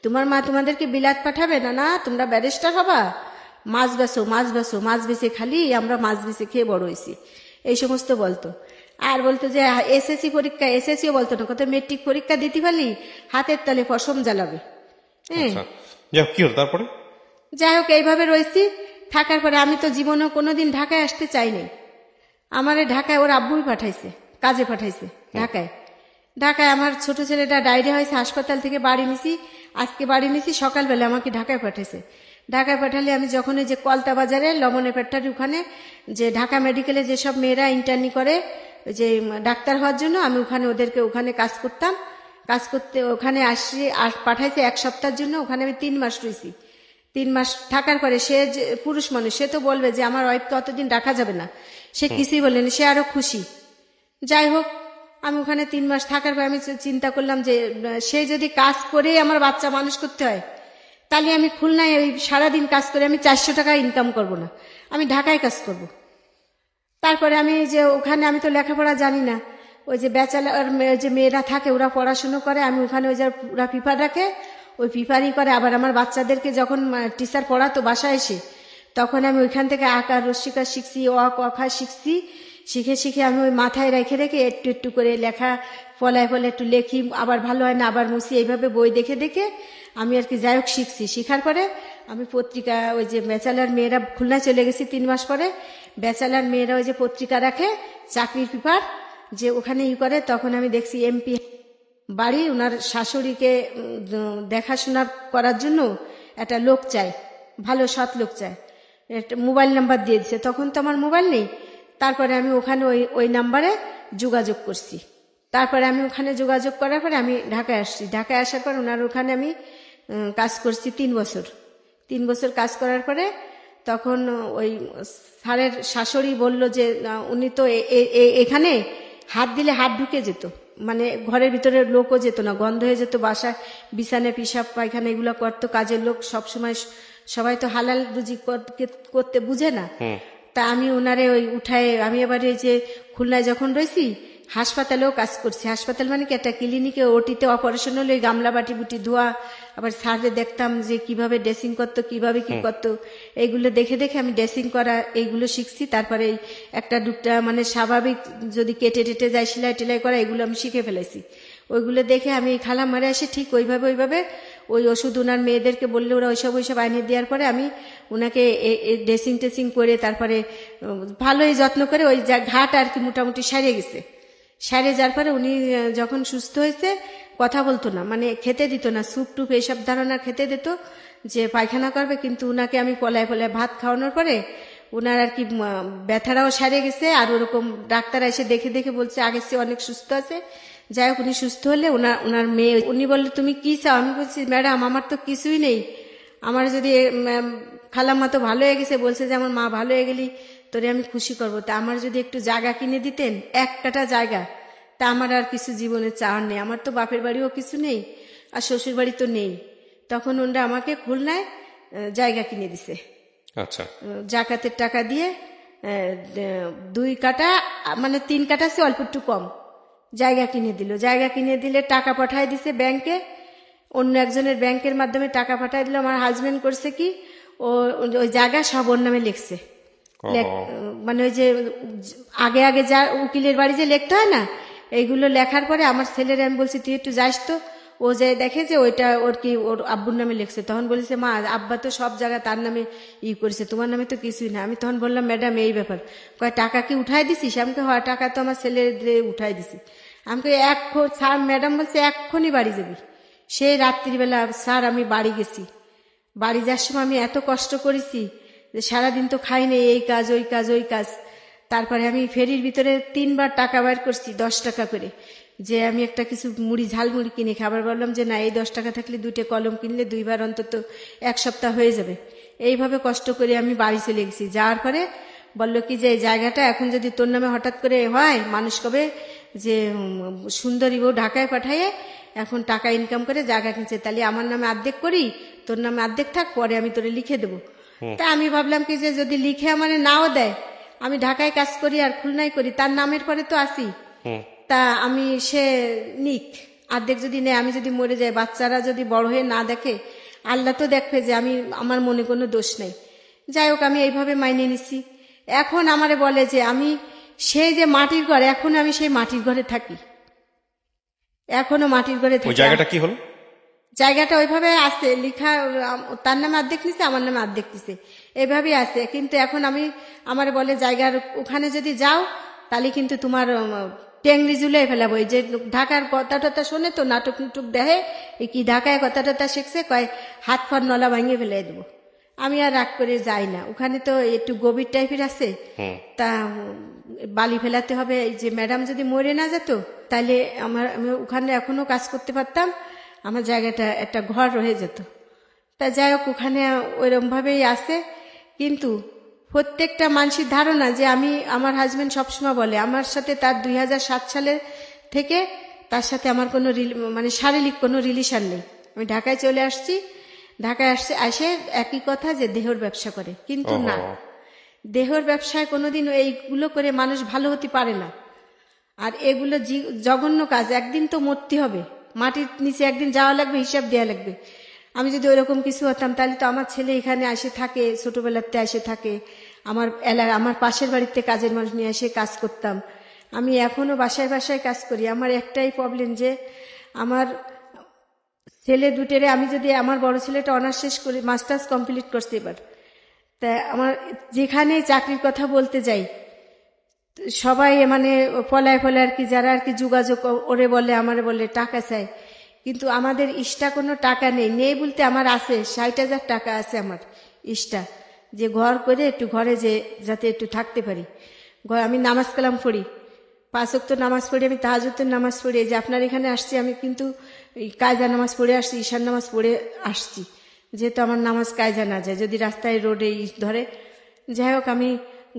তোমার মা তোমাদেরকে বিলাত পাঠাবে না, না তোমরা ব্যারিস্টার হবা, মাছ বেছো মাছ বেছো, মাছ বেছে খালি আমরা মাছ বেছে খেয়ে বড় হয়েছি, এই সমস্ত বলতো। আর বলতো যে এসএসসি পরীক্ষা, এসএসসিও বলতো না, কত মেট্রিক পরীক্ষা দিতে পারলি হাতের তালে পশম জ্বালাবে। হ্যাঁ, কি হলো তারপরে? যাই হোক এইভাবে রয়েছি। থাকার পরে আমি তো জীবনেও কোনোদিন ঢাকায় আসতে চাইনি। আমারে ঢাকায় ওর আব্বুই পাঠাইছে, কাজে পাঠাইছে ঢাকায়। ঢাকায় আমার ছোট ছেলেটা ডায়রিয়া হয়েছে, হাসপাতাল থেকে বাড়ি নিছি, আজকে বাড়ি নিছি, সকালবেলা আমাকে ঢাকায় পাঠাইছে। ঢাকায় পাঠালে আমি যখন ওই যে কলতা বাজারে লবণে পেট্টার ওখানে যে ঢাকা মেডিকেলে যেসব মেয়েরা ইন্টার্নি করে ওই যে ডাক্তার হওয়ার জন্য, আমি ওখানে ওদেরকে ওখানে কাজ করতাম। কাজ করতে ওখানে আসি, পাঠাইছে 1 সপ্তাহের জন্য। ওখানে আমি 3 মাস রয়েছি। 3 মাস থাকার পরে সে যে পুরুষ মানুষ, সে তো বলবে যে আমার ওয়াইফকে অতদিন রাখা যাবে না, সে কিছুই বললেন, সে আরো খুশি। যাই হোক, আমি ওখানে 3 মাস থাকার পর আমি চিন্তা করলাম যে সে যদি কাজ করে আমার বাচ্চা মানুষ করতে হয়, তাহলে আমি খুলনায় ওই সারাদিন কাজ করে আমি 400 টাকা ইনকাম করব না, আমি ঢাকায় কাজ করব। তারপরে আমি যে ওখানে আমি তো লেখাপড়া জানি না, ওই যে ব্যাচেলার যে মেয়েরা থাকে ওরা পড়াশুনো করে, আমি ওখানে ওই যে ওরা পিপার রাখে, ওই পিপারই করে। আবার আমার বাচ্চাদেরকে যখন টিচার পড়াতো বাসায় এসে, তখন আমি ওইখান থেকে আঁকা রসিকা শিখছি, অখা শিখছি। শিখে শিখে আমি ওই মাথায় রেখে রেখে একটু একটু করে লেখা ফলায় ফলে একটু লেখি, আবার ভালো হয় না আবার মুছি, এইভাবে বই দেখে দেখে আমি আর কি যাই হোক শিখছি। শিখার পরে আমি পত্রিকা, ওই যে ব্যাচেলার মেয়েরা খুলনায় চলে গেছি 3 মাস পরে, ব্যাচেলার মেয়েরা ওই যে পত্রিকা রাখে চাকরির পেপার, যে ওখানে ই করে, তখন আমি দেখছি এমপি বাড়ি, ওনার শাশুড়িকে দেখাশোনা করার জন্য একটা লোক চায়, ভালো সৎ লোক চায়, একটা মোবাইল নাম্বার দিয়ে দিছে। তখন তো আমার মোবাইল নেই। তারপরে আমি ওখানে ওই নাম্বারে যোগাযোগ করছি। তারপরে আমি ওখানে যোগাযোগ করার পরে আমি ঢাকায় আসছি। ঢাকায় আসার পর ওনার ওখানে আমি কাজ করছি 3 বছর। 3 বছর কাজ করার পরে তখন ওই স্যারের শাশুড়ি বলল যে উনি তো এখানে হাত দিলে হাত ঢুকে যেত, মানে ঘরের ভিতরে লোকও যেত না, গন্ধ হয়ে যেত, বাসায় বিছানে পিসাব পায়খানা এগুলো করতো কাজের লোক সবসময়। সবাই তো হালাল রুজি করতে বুঝে না। তা আমি ওনারে ওই উঠায়, আমি এবারে যে খুলনায় যখন রয়েছি হাসপাতালেও কাজ করছি। হাসপাতাল মানে কি একটা ক্লিনিকে, ওটিতে অপারেশন হলে গামলা বাটি বুটি ধোয়া, আবার স্যাররে দেখতাম যে কিভাবে ড্রেসিং করতো, কিভাবে কি করতো, এইগুলো দেখে দেখে আমি ড্রেসিং করা এইগুলো শিখছি। তারপরে একটা দুটা মানে স্বাভাবিক যদি কেটে টেটে যায় সেলাই টেলাই করা, এগুলো আমি শিখে ফেলেছি। ওইগুলো দেখে আমি খালা মারে আসে ঠিক ওইভাবে ওই ওষুধ ওনার মেয়েদেরকে বললে ওরা ওইসব আইনে দেওয়ার পরে আমি ওনাকে ড্রেসিং টেসিং করে তারপরে ভালোই যত্ন করে ওই ঘাট আর কি মোটামুটি সারিয়ে গেছে। সারে যার পরে উনি যখন সুস্থ হয়েছে কথা বলতো না, মানে খেতে দিত না, স্যুপ টুপ এইসব ধারণা খেতে দিত যে পায়খানা করবে, কিন্তু উনাকে আমি পলায় পলায় ভাত খাওয়ানোর পরে ওনার আর কি ব্যথাটাও সারে গেছে। আর ওরকম ডাক্তার এসে দেখে দেখে বলছে আগের চেয়ে অনেক সুস্থ আছে। যাই হোক, উনি সুস্থ হলে ওনার মেয়ে, উনি বললে তুমি কি চাও? আমি বলছি ম্যাডাম আমার তো কিছুই নেই, আমার যদি খালাম্মা তো ভালো হয়ে গেছে, বলছে যে আমার মা ভালো হয়ে গেলি তোরে আমি খুশি করবো, তা আমার যদি একটু জায়গা কিনে দিতেন, 1 কাঠা জায়গা, তা আমার আর কিছু জীবনে চাওয়ার নেই, আমার তো বাপের বাড়িও কিছু নেই আর শ্বশুর বাড়ি তো নেই। তখন ওনারা আমাকে খুলনায় জায়গা কিনে দিছে। আচ্ছা, জাকাতের টাকা দিয়ে 2 কাঠা মানে 3 কাঠা সে অল্প একটু কম জায়গা কিনে দিল। জায়গা কিনে দিলে টাকা পাঠায় দিছে ব্যাংকে, অন্য একজনের ব্যাংকের মাধ্যমে টাকা পাঠায় দিল। আমার হাজবেন্ড করছে কি, ওই জায়গা সব ওর নামে লিখছে, মানে ওই যে আগে আগে যা উকিলের বাড়ি যে লিখতে হয় না, এইগুলো লেখার পরে আমার ছেলের আমি বলছি তুই একটু যাস তো, ও যে দেখে যে ওইটা ওর কি ওর আব্বুর নামে লিখছে। তখন বলেছে মা আব্বা তো সব জায়গা তার নামে করেছে, তোমার নামে তো কিছুই না। আমি তখন বললাম ম্যাডাম এই ব্যাপার, কয় টাকা কি উঠাই দিছিস? আমাকে হয় টাকা তো আমার ছেলের উঠাই দিছি। আমাকে স্যার ম্যাডাম বলছে এক্ষুনি বাড়ি যাবি। সেই রাত্রিবেলা স্যার আমি বাড়ি গেছি। বাড়ি যাওয়ার সময় আমি এত কষ্ট করেছি যে সারাদিন তো খাই নেই, এই কাজ ওই কাজ ওই কাজ। তারপরে আমি ফেরির ভিতরে 3 বার টাকা বের করছি 10 টাকা করে, যে আমি একটা কিছু মুড়ি ঝালমুড়ি কিনে খাবার। বললাম যে না, এই 10 টাকা থাকলে 2টে কলম কিনলে 2 বার অন্তত 1 সপ্তাহ হয়ে যাবে। এইভাবে কষ্ট করে আমি বাড়ি চলে গেছি। যাওয়ার পরে বলল কি যে এই জায়গাটা এখন যদি তোর নামে হঠাৎ করে হয়, মানুষ কবে যে সুন্দরী বউ ঢাকায় পাঠাইয়ে এখন টাকা ইনকাম করে জায়গা কিনছে, তাহলে আমার নামে অর্ধেক করি, তোর নামে অর্ধেক থাক, পরে আমি তোরে লিখে দেবো। তা আমি ভাবলাম কি যে যদি লিখে আমার নাও দেয়, আমি ঢাকায় কাজ করি আর খুলনায় করি, তার নামের পরে তো আসি, তা আমি সে নিক অর্ধেক যদি নেয়, আমি যদি মরে যাই, বাচ্চারা যদি বড় হয়ে না দেখে, আল্লাহ তো দেখবে যে আমি আমার মনে কোনো দোষ নেই। যাই হোক আমি এইভাবে মাইনে নিছি। এখন আমারে বলে যে আমি সেই যে মাটির ঘর, এখন আমি সেই মাটির ঘরে থাকি, এখনো মাটির ঘরে থাকি। জায়গাটা কি হলো? জায়গাটা ওইভাবে আছে লিখা, তার নামে অর্ধেক নিছে, আমার নামে অর্ধেক নিছে, এইভাবেই আছে। কিন্তু এখন আমি আমারে বলে জায়গার ওখানে যদি যাও তাহলে কিন্তু তোমার টেংরি ঝুলে ফেলাবো। এই যে ঢাকার কথা টথা শোনে তো, নাটক নুটুক দেখে, কি ঢাকায় কথা টথা শিখছে, কয় হাত ফাত নলা ভাঙিয়ে ফেলে দেবো। আমি আর রাগ করে যাই না, ওখানে তো একটু গভীর টাইপের আছে, তা বালি ফেলাতে হবে। এই যে ম্যাডাম যদি মরে না যেত তাহলে আমি ওখানে এখনো কাজ করতে পারতাম, আমার জায়গাটা একটা ঘর রয়ে যেত। তা যাই হোক ওখানে ওইরকম ভাবেই আছে। কিন্তু প্রত্যেকটা মানুষের ধারণা যে আমি, আমার হাজবেন্ড সবসময় বলে আমার সাথে তার 2007 সালের থেকে তার সাথে আমার কোনো মানে শারীরিক কোনো রিলেশন নেই। আমি ঢাকায় চলে আসছি, ঢাকায় আসে একই কথা যে দেহর ব্যবসা করে, কিন্তু না, দেহর ব্যবসায় কোনোদিন এইগুলো করে মানুষ ভালো হতে পারে না। আর এগুলো জঘন্য কাজ, একদিন তো মরতে হবে, মাটির নিচে একদিন যাওয়া লাগবে, হিসাব দেওয়া লাগবে। আমি যদি ওইরকম কিছু হতাম তাহলে তো আমার ছেলে এখানে এসে থাকে, ছোটবেলাতে এসে থাকে, আমার পাশের বাড়িতে কাজের মানুষ নিয়ে এসে কাজ করতাম। আমি এখনো বাসায় বাসায় কাজ করি। আমার একটাই প্রবলেম যে আমার ছেলে দুটেরে, আমি যদি আমার বড় ছেলেটা অনার্স শেষ করি, মাস্টার্স কমপ্লিট করছে এবার, তা আমার যেখানে চাকরির কথা বলতে যাই সবাই মানে ফলায় ফলায় আর কি, যারা আর কি যোগাযোগ ওরে বলে, আমারে বলে টাকা চাই, কিন্তু আমাদের ইষ্টা কোনো টাকা নেই বলতে আমার আছে 60,000 টাকা আছে আমার ইষ্টা, যে ঘর করে একটু ঘরে যে যাতে একটু থাকতে পারি। আমি নামাজ কালাম পড়ি, 5 ওয়াক্ত নামাজ পড়ি, আমি তাহাজ্জুদের নামাজ পড়ি। যে আপনার এখানে আসছি আমি কিন্তু কায়জা নামাজ পড়ে আসছি, ঈশান নামাজ পড়ে আসছি, যেহেতু আমার নামাজ কায়জা না যায় যদি রাস্তায় রোডে ধরে। যাই হোক আমি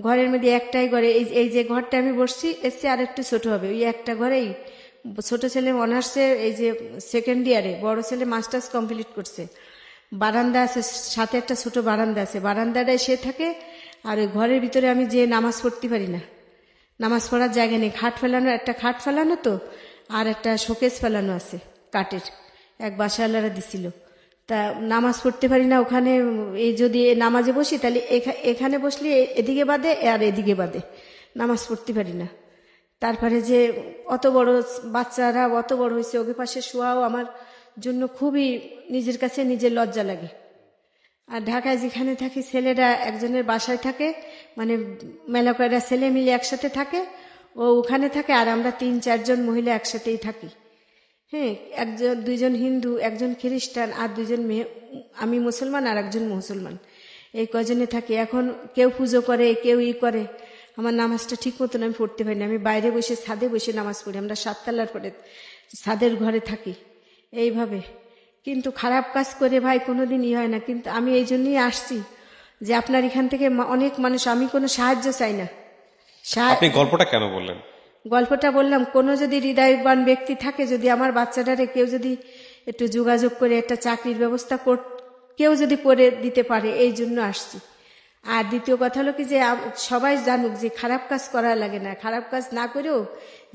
ঘরের মধ্যে একটাই ঘরে, এই যে ঘরটা আমি বসছি এর চেয়ে আর একটু ছোট হবে, ওই একটা ঘরেই ছোট ছেলে অনার্সে এই যে সেকেন্ড ইয়ারে, বড় ছেলে মাস্টার্স কমপ্লিট করছে। বারান্দা আছে, সাথে একটা ছোট বারান্দা আছে, বারান্দাটায় সে থাকে। আর ওই ঘরের ভিতরে আমি যে নামাজ পড়তে পারি না, নামাজ পড়ার জায়গা নেই, খাট ফেলানো, একটা খাট ফেলানো তো, আর একটা শোকেস ফেলানো আছে কাঠের, এক বাসাওয়ালারা দিছিল। তা নামাজ পড়তে পারি না ওখানে। এই যদি নামাজে বসি তাহলে এখানে বসলে এদিকে বাদে আর এদিকে বাদে, নামাজ পড়তে পারি না। তারপরে যে অত বড় বাচ্চারা অত বড় হয়েছে, ওকে পাশে শোয়াও আমার জন্য খুবই নিজের কাছে নিজের লজ্জা লাগে। আর ঢাকায় যেখানে থাকি ছেলেরা একজনের বাসায় থাকে, মানে মেলা কয়েকটা ছেলে মিলে একসাথে থাকে, ও ওখানে থাকে, আর আমরা 3-4 জন মহিলা একসাথেই থাকি। হ্যাঁ, দুইজন হিন্দু, একজন খ্রিস্টান, আর 2 জন মেয়ে, আমি মুসলমান আর একজন মুসলমান, এই কজনে থাকি। এখন কেউ পুজো করে, কেউ করে, আমার নামাজটা ঠিক মতন আমি পড়তে পারি না। আমি বাইরে বসে ছাদে বসে নামাজ পড়ি, আমরা 7 তলার পরে ছাদের ঘরে থাকি এইভাবে। কিন্তু খারাপ কাজ করে ভাই কোনোদিন হয় না। কিন্তু আমি এই জন্যই আসছি যে আপনার এখান থেকে অনেক মানুষ, আমি কোনো সাহায্য চাই না। আপনি গল্পটা কেন বললেন? গল্পটা বললাম, কোনো যদি হৃদয়বান ব্যক্তি থাকে, যদি আমার বাচ্চাটারে কেউ যদি একটু যোগাযোগ করে একটা চাকরির ব্যবস্থা কেউ যদি করে দিতে পারে, এই জন্য আসছি। আর দ্বিতীয় কথা হলো কি যে সবাই জানুক যে খারাপ কাজ করা লাগে না, খারাপ কাজ না করেও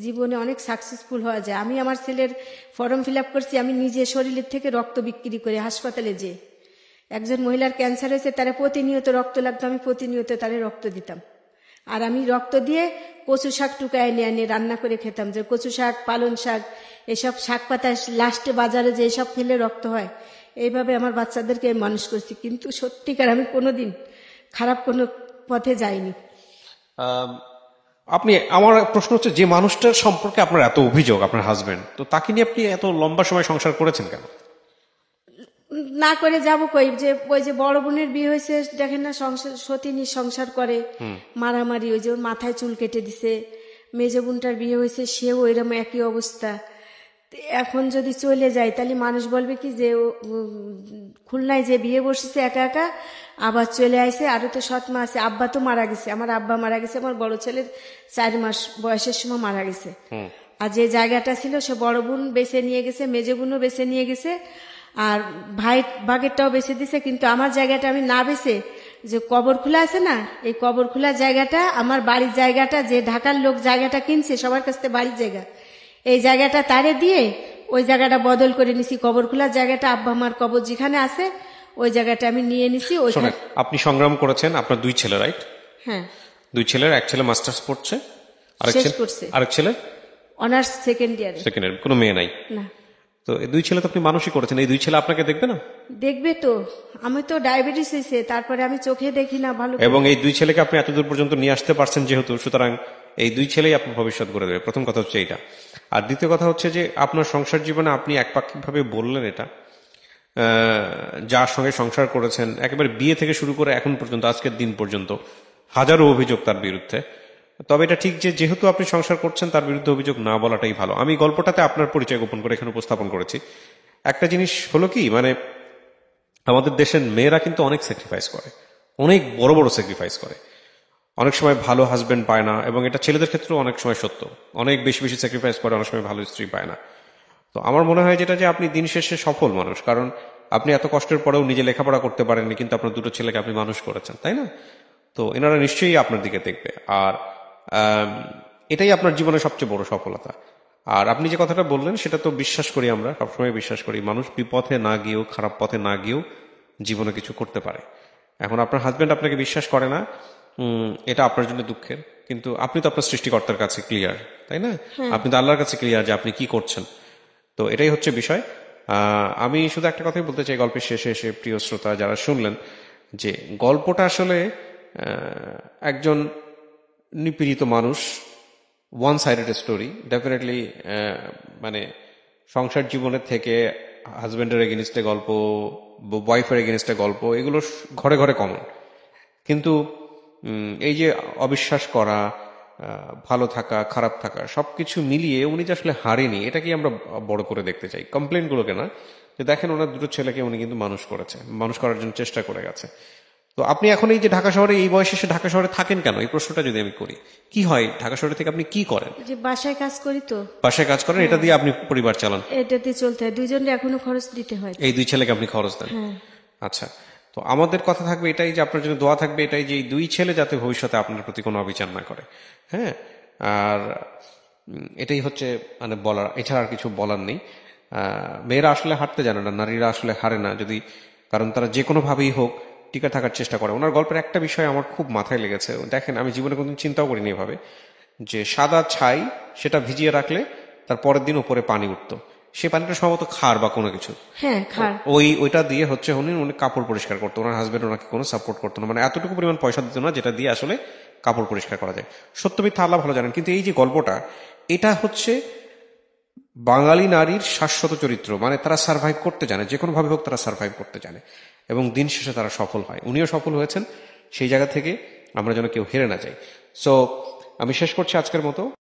জীবনে অনেক সাকসেসফুল হওয়া যায়। আমি আমার ছেলের ফর্ম ফিল আপ করছি, আমি নিজে শরীরের থেকে রক্ত বিক্রি করে হাসপাতালে যে একজন মহিলার ক্যান্সার হয়েছে, তারা প্রতিনিয়ত রক্ত লাগতো, আমি প্রতিনিয়ত তারে রক্ত দিতাম। আর আমি রক্ত দিয়ে কচু শাক টুকায় এনে রান্না করে খেতাম, যে কচু শাক, পালন শাক, এসব শাক পাতা লাস্টে বাজারে যে এসব খেলে রক্ত হয়, এইভাবে আমার বাচ্চাদেরকে মানুষ করছি। কিন্তু সত্যিকার আমি কোনোদিন খারাপ কোনো পথে যাইনি। আপনি, আমার প্রশ্ন হচ্ছে, যে মানুষটার সম্পর্কে আপনার এত অভিযোগ, আপনার হাজবেন্ড, তো তাকে নিয়ে আপনি এত লম্বা সময় সংসার করেছেন কেন? না করে যাবো কই, যে ওই যে বড় বোনের বিয়ে হয়েছে দেখেন না, সতীনী সংসার করে মারামারি, ওই যে ওর মাথায় চুল কেটে দিছে। মেজ বোনটার বিয়ে হয়েছে, সেও এরকম একই অবস্থা। তো এখন যদি চলে যায় তাহলে মানুষ বলবে কি যে খুলনায় যে বিয়ে বসেছে একা একা আবার চলে আসে, আরো তো সৎ মা আছে, আব্বা তো মারা গেছে, আমার আব্বা মারা গেছে আমার বড় ছেলের 4 মাস বয়সের সময় মারা গেছে। আর যে জায়গাটা ছিল সে বড় বোন বেছে নিয়ে গেছে, মেজে বোনও বেছে নিয়ে গেছে, আর ভাই বাগেরটাও বেছে দিছে। কিন্তু আমার জায়গাটা আমি না বেছে, যে কবর খোলা আছে না, এই কবর খোলা জায়গাটা আমার বাড়ির জায়গাটা, যে ঢাকার লোক জায়গাটা কিনছে সবার কাছ থেকে বাড়ির জায়গা, এই জায়গাটা তারে দিয়ে ওই জায়গাটা বদল করে নিছি। কবর খোলার জায়গাটা আব্বা আমার কবর যেখানে আছে ওই জায়গাটা আমি নিয়ে নিছি। শোনেন, আপনি সংগ্রাম করেছেন, আপনার 2 ছেলে, রাইট? হ্যাঁ, 2 ছেলের, এক ছেলে মাস্টার্স পড়ছে, শেষ করছে, আরেক ছেলে অনার্স সেকেন্ড ইয়ারে। Second year. কোনো মেয়ে নাই? না। তো এই 2 ছেলে তো আপনি মানুষই করেছেন, এই 2 ছেলে আপনাকে দেখবে না? দেখবে তো, আমি তো ডায়াবেটিস হয়েছে, তারপরে আমি চোখে দেখি না ভালো। এবং এই 2 ছেলেকে আপনি এতদূর পর্যন্ত নিয়ে আসতে পারছেন যেহেতু, সুতরাং এই 2 ছেলেই আপনার ভবিষ্যৎ গড়ে দেবে। প্রথম কথা হচ্ছে এইটা। আর দ্বিতীয় কথা হচ্ছে যে আপনার সংসার জীবনে আপনি একপাক্ষিকভাবে বললেন এটা, যার সঙ্গে সংসার করেছেন একেবারে বিয়ে থেকে শুরু করে এখন পর্যন্ত, আজকের দিন পর্যন্ত হাজারো অভিযোগ তার বিরুদ্ধে। তবে এটা ঠিক যে যেহেতু আপনি সংসার করছেন তার বিরুদ্ধে অভিযোগ না বলাটাই ভালো। আমি গল্পটাতে আপনার পরিচয় গোপন করে এখানে উপস্থাপন করেছি। একটা জিনিস হলো কি, মানে আমাদের দেশের মেয়েরা কিন্তু অনেক স্যাক্রিফাইস করে, অনেক বড় বড় স্যাক্রিফাইস করে। অনেক সময় ভালো হাজবেন্ড পায় না, এবং এটা ছেলেদের ক্ষেত্রেও অনেক সময় সত্য, অনেক বেশি বেশি স্যাক্রিফাইস করে, অনেক সময় ভালো স্ত্রী পায় না। তো আমার মনে হয় যেটা, যে আপনি দিন শেষে সফল মানুষ, কারণ আপনি এত কষ্টের পরেও নিজে লেখাপড়া করতে পারেননি, কিন্তু আপনার 2টো ছেলেকে আপনি মানুষ করেছেন, তাই না? তো এনারা নিশ্চয়ই আপনার দিকে দেখবে, আর এটাই আপনার জীবনের সবচেয়ে বড় সফলতা। আর আপনি যে কথাটা বললেন সেটা তো বিশ্বাস করি, আমরা সবসময় বিশ্বাস করি মানুষ বিপথে না গিয়েও, খারাপ পথে না গিয়েও জীবনে কিছু করতে পারে। এখন আপনার হাজবেন্ড আপনাকে বিশ্বাস করে না, এটা আপনার জন্য দুঃখের, কিন্তু আপনি তো আপনার সৃষ্টিকর্তার কাছে ক্লিয়ার, তাই না? আপনি তো আল্লাহর কাছে ক্লিয়ার যে আপনি কি করছেন। তো এটাই হচ্ছে বিষয়। আমি শুধু একটা কথাই বলতে চাই গল্পের শেষে এসে, প্রিয় শ্রোতা যারা শুনলেন, যে গল্পটা আসলে একজন নিপীড়িত মানুষ, ওয়ান সাইডেড স্টোরি, ডেফিনেটলি মানে সংসার জীবনের থেকে হাজবেন্ডের এগেনিস্টে গল্প, ওয়াইফের এগেনিস্টে গল্প, এগুলো ঘরে ঘরে কমন। কিন্তু এই যে অবিশ্বাস করা, ভালো থাকা, খারাপ থাকা, সবকিছু মিলিয়ে উনি যে আসলে হারেনি, এটাকেই আমরা বড় করে দেখতে চাই, কমপ্লেনগুলোকে না। যে দেখেন ওনার 2টো ছেলেকে উনি কিন্তু মানুষ করেছে, মানুষ করার জন্য চেষ্টা করে গেছে। তো আপনি এখন এই যে ঢাকা শহরে, এই বয়সে এসে ঢাকা শহরে থাকেন কেন, এই প্রশ্নটা যদি আমি করি, কি হয় ঢাকা শহরে থেকে আপনি কি করেন? যে বাসায় কাজ করি, তো বাসায় কাজ করেন, এটা দিয়ে আপনি পরিবার চালান? এটাতে চলতে হয়, 2জনের এখনো খরচ দিতে হয়। এই 2 ছেলেকে আপনি খরচ দেন? আচ্ছা, তো আমাদের কথা থাকবে এটাই, যে আপনার জন্য দোয়া থাকবে এটাই, যে এই 2 ছেলে যাতে ভবিষ্যতে আপনার প্রতি কোনো অবিচার না করে। হ্যাঁ, আর এটাই হচ্ছে মানে বলার, এছাড়া আর কিছু বলার নেই। মেয়েরা আসলে হারতে জানে না, নারীরা আসলে হারে না, যদি, কারণ তারা যে কোনো ভাবেই হোক টিকে থাকার চেষ্টা করে। ওনার গল্পের একটা বিষয় আমার খুব মাথায় লেগেছে। দেখেন, আমি জীবনে কোনোদিন চিন্তাও করিনি এভাবে, যে সাদা ছাই সেটা ভিজিয়ে রাখলে তার পরের দিন উপরে পানি উঠতো, সে পানিটা সম্ভবত খার বা কোনো কিছু, হ্যাঁ খার, ওইটা দিয়ে হচ্ছে উনি কাপড় পরিষ্কার করতো। ওনার হাজবেন্ড ওনাকে কোনো সাপোর্ট করতো না, মানে এতটুকু পরিমাণ পয়সা দিত না যেটা দিয়ে আসলে কাপড় পরিষ্কার করা যায়। সত্য মিথ্যা আল্লাহ ভালো জানেন, কিন্তু এই যে গল্পটা, এটা হচ্ছে বাঙালি নারীর শাশ্বত চরিত্র, মানে তারা সার্ভাইভ করতে জানে, যে কোনো ভাবে হোক তারা সার্ভাইভ করতে জানে, এবং দিন শেষে তারা সফল হয়। উনিও সফল হয়েছেন, সেই জায়গা থেকে আমরা যেন কেউ হেরে না যাই। সো আমি শেষ করছি আজকের মতো।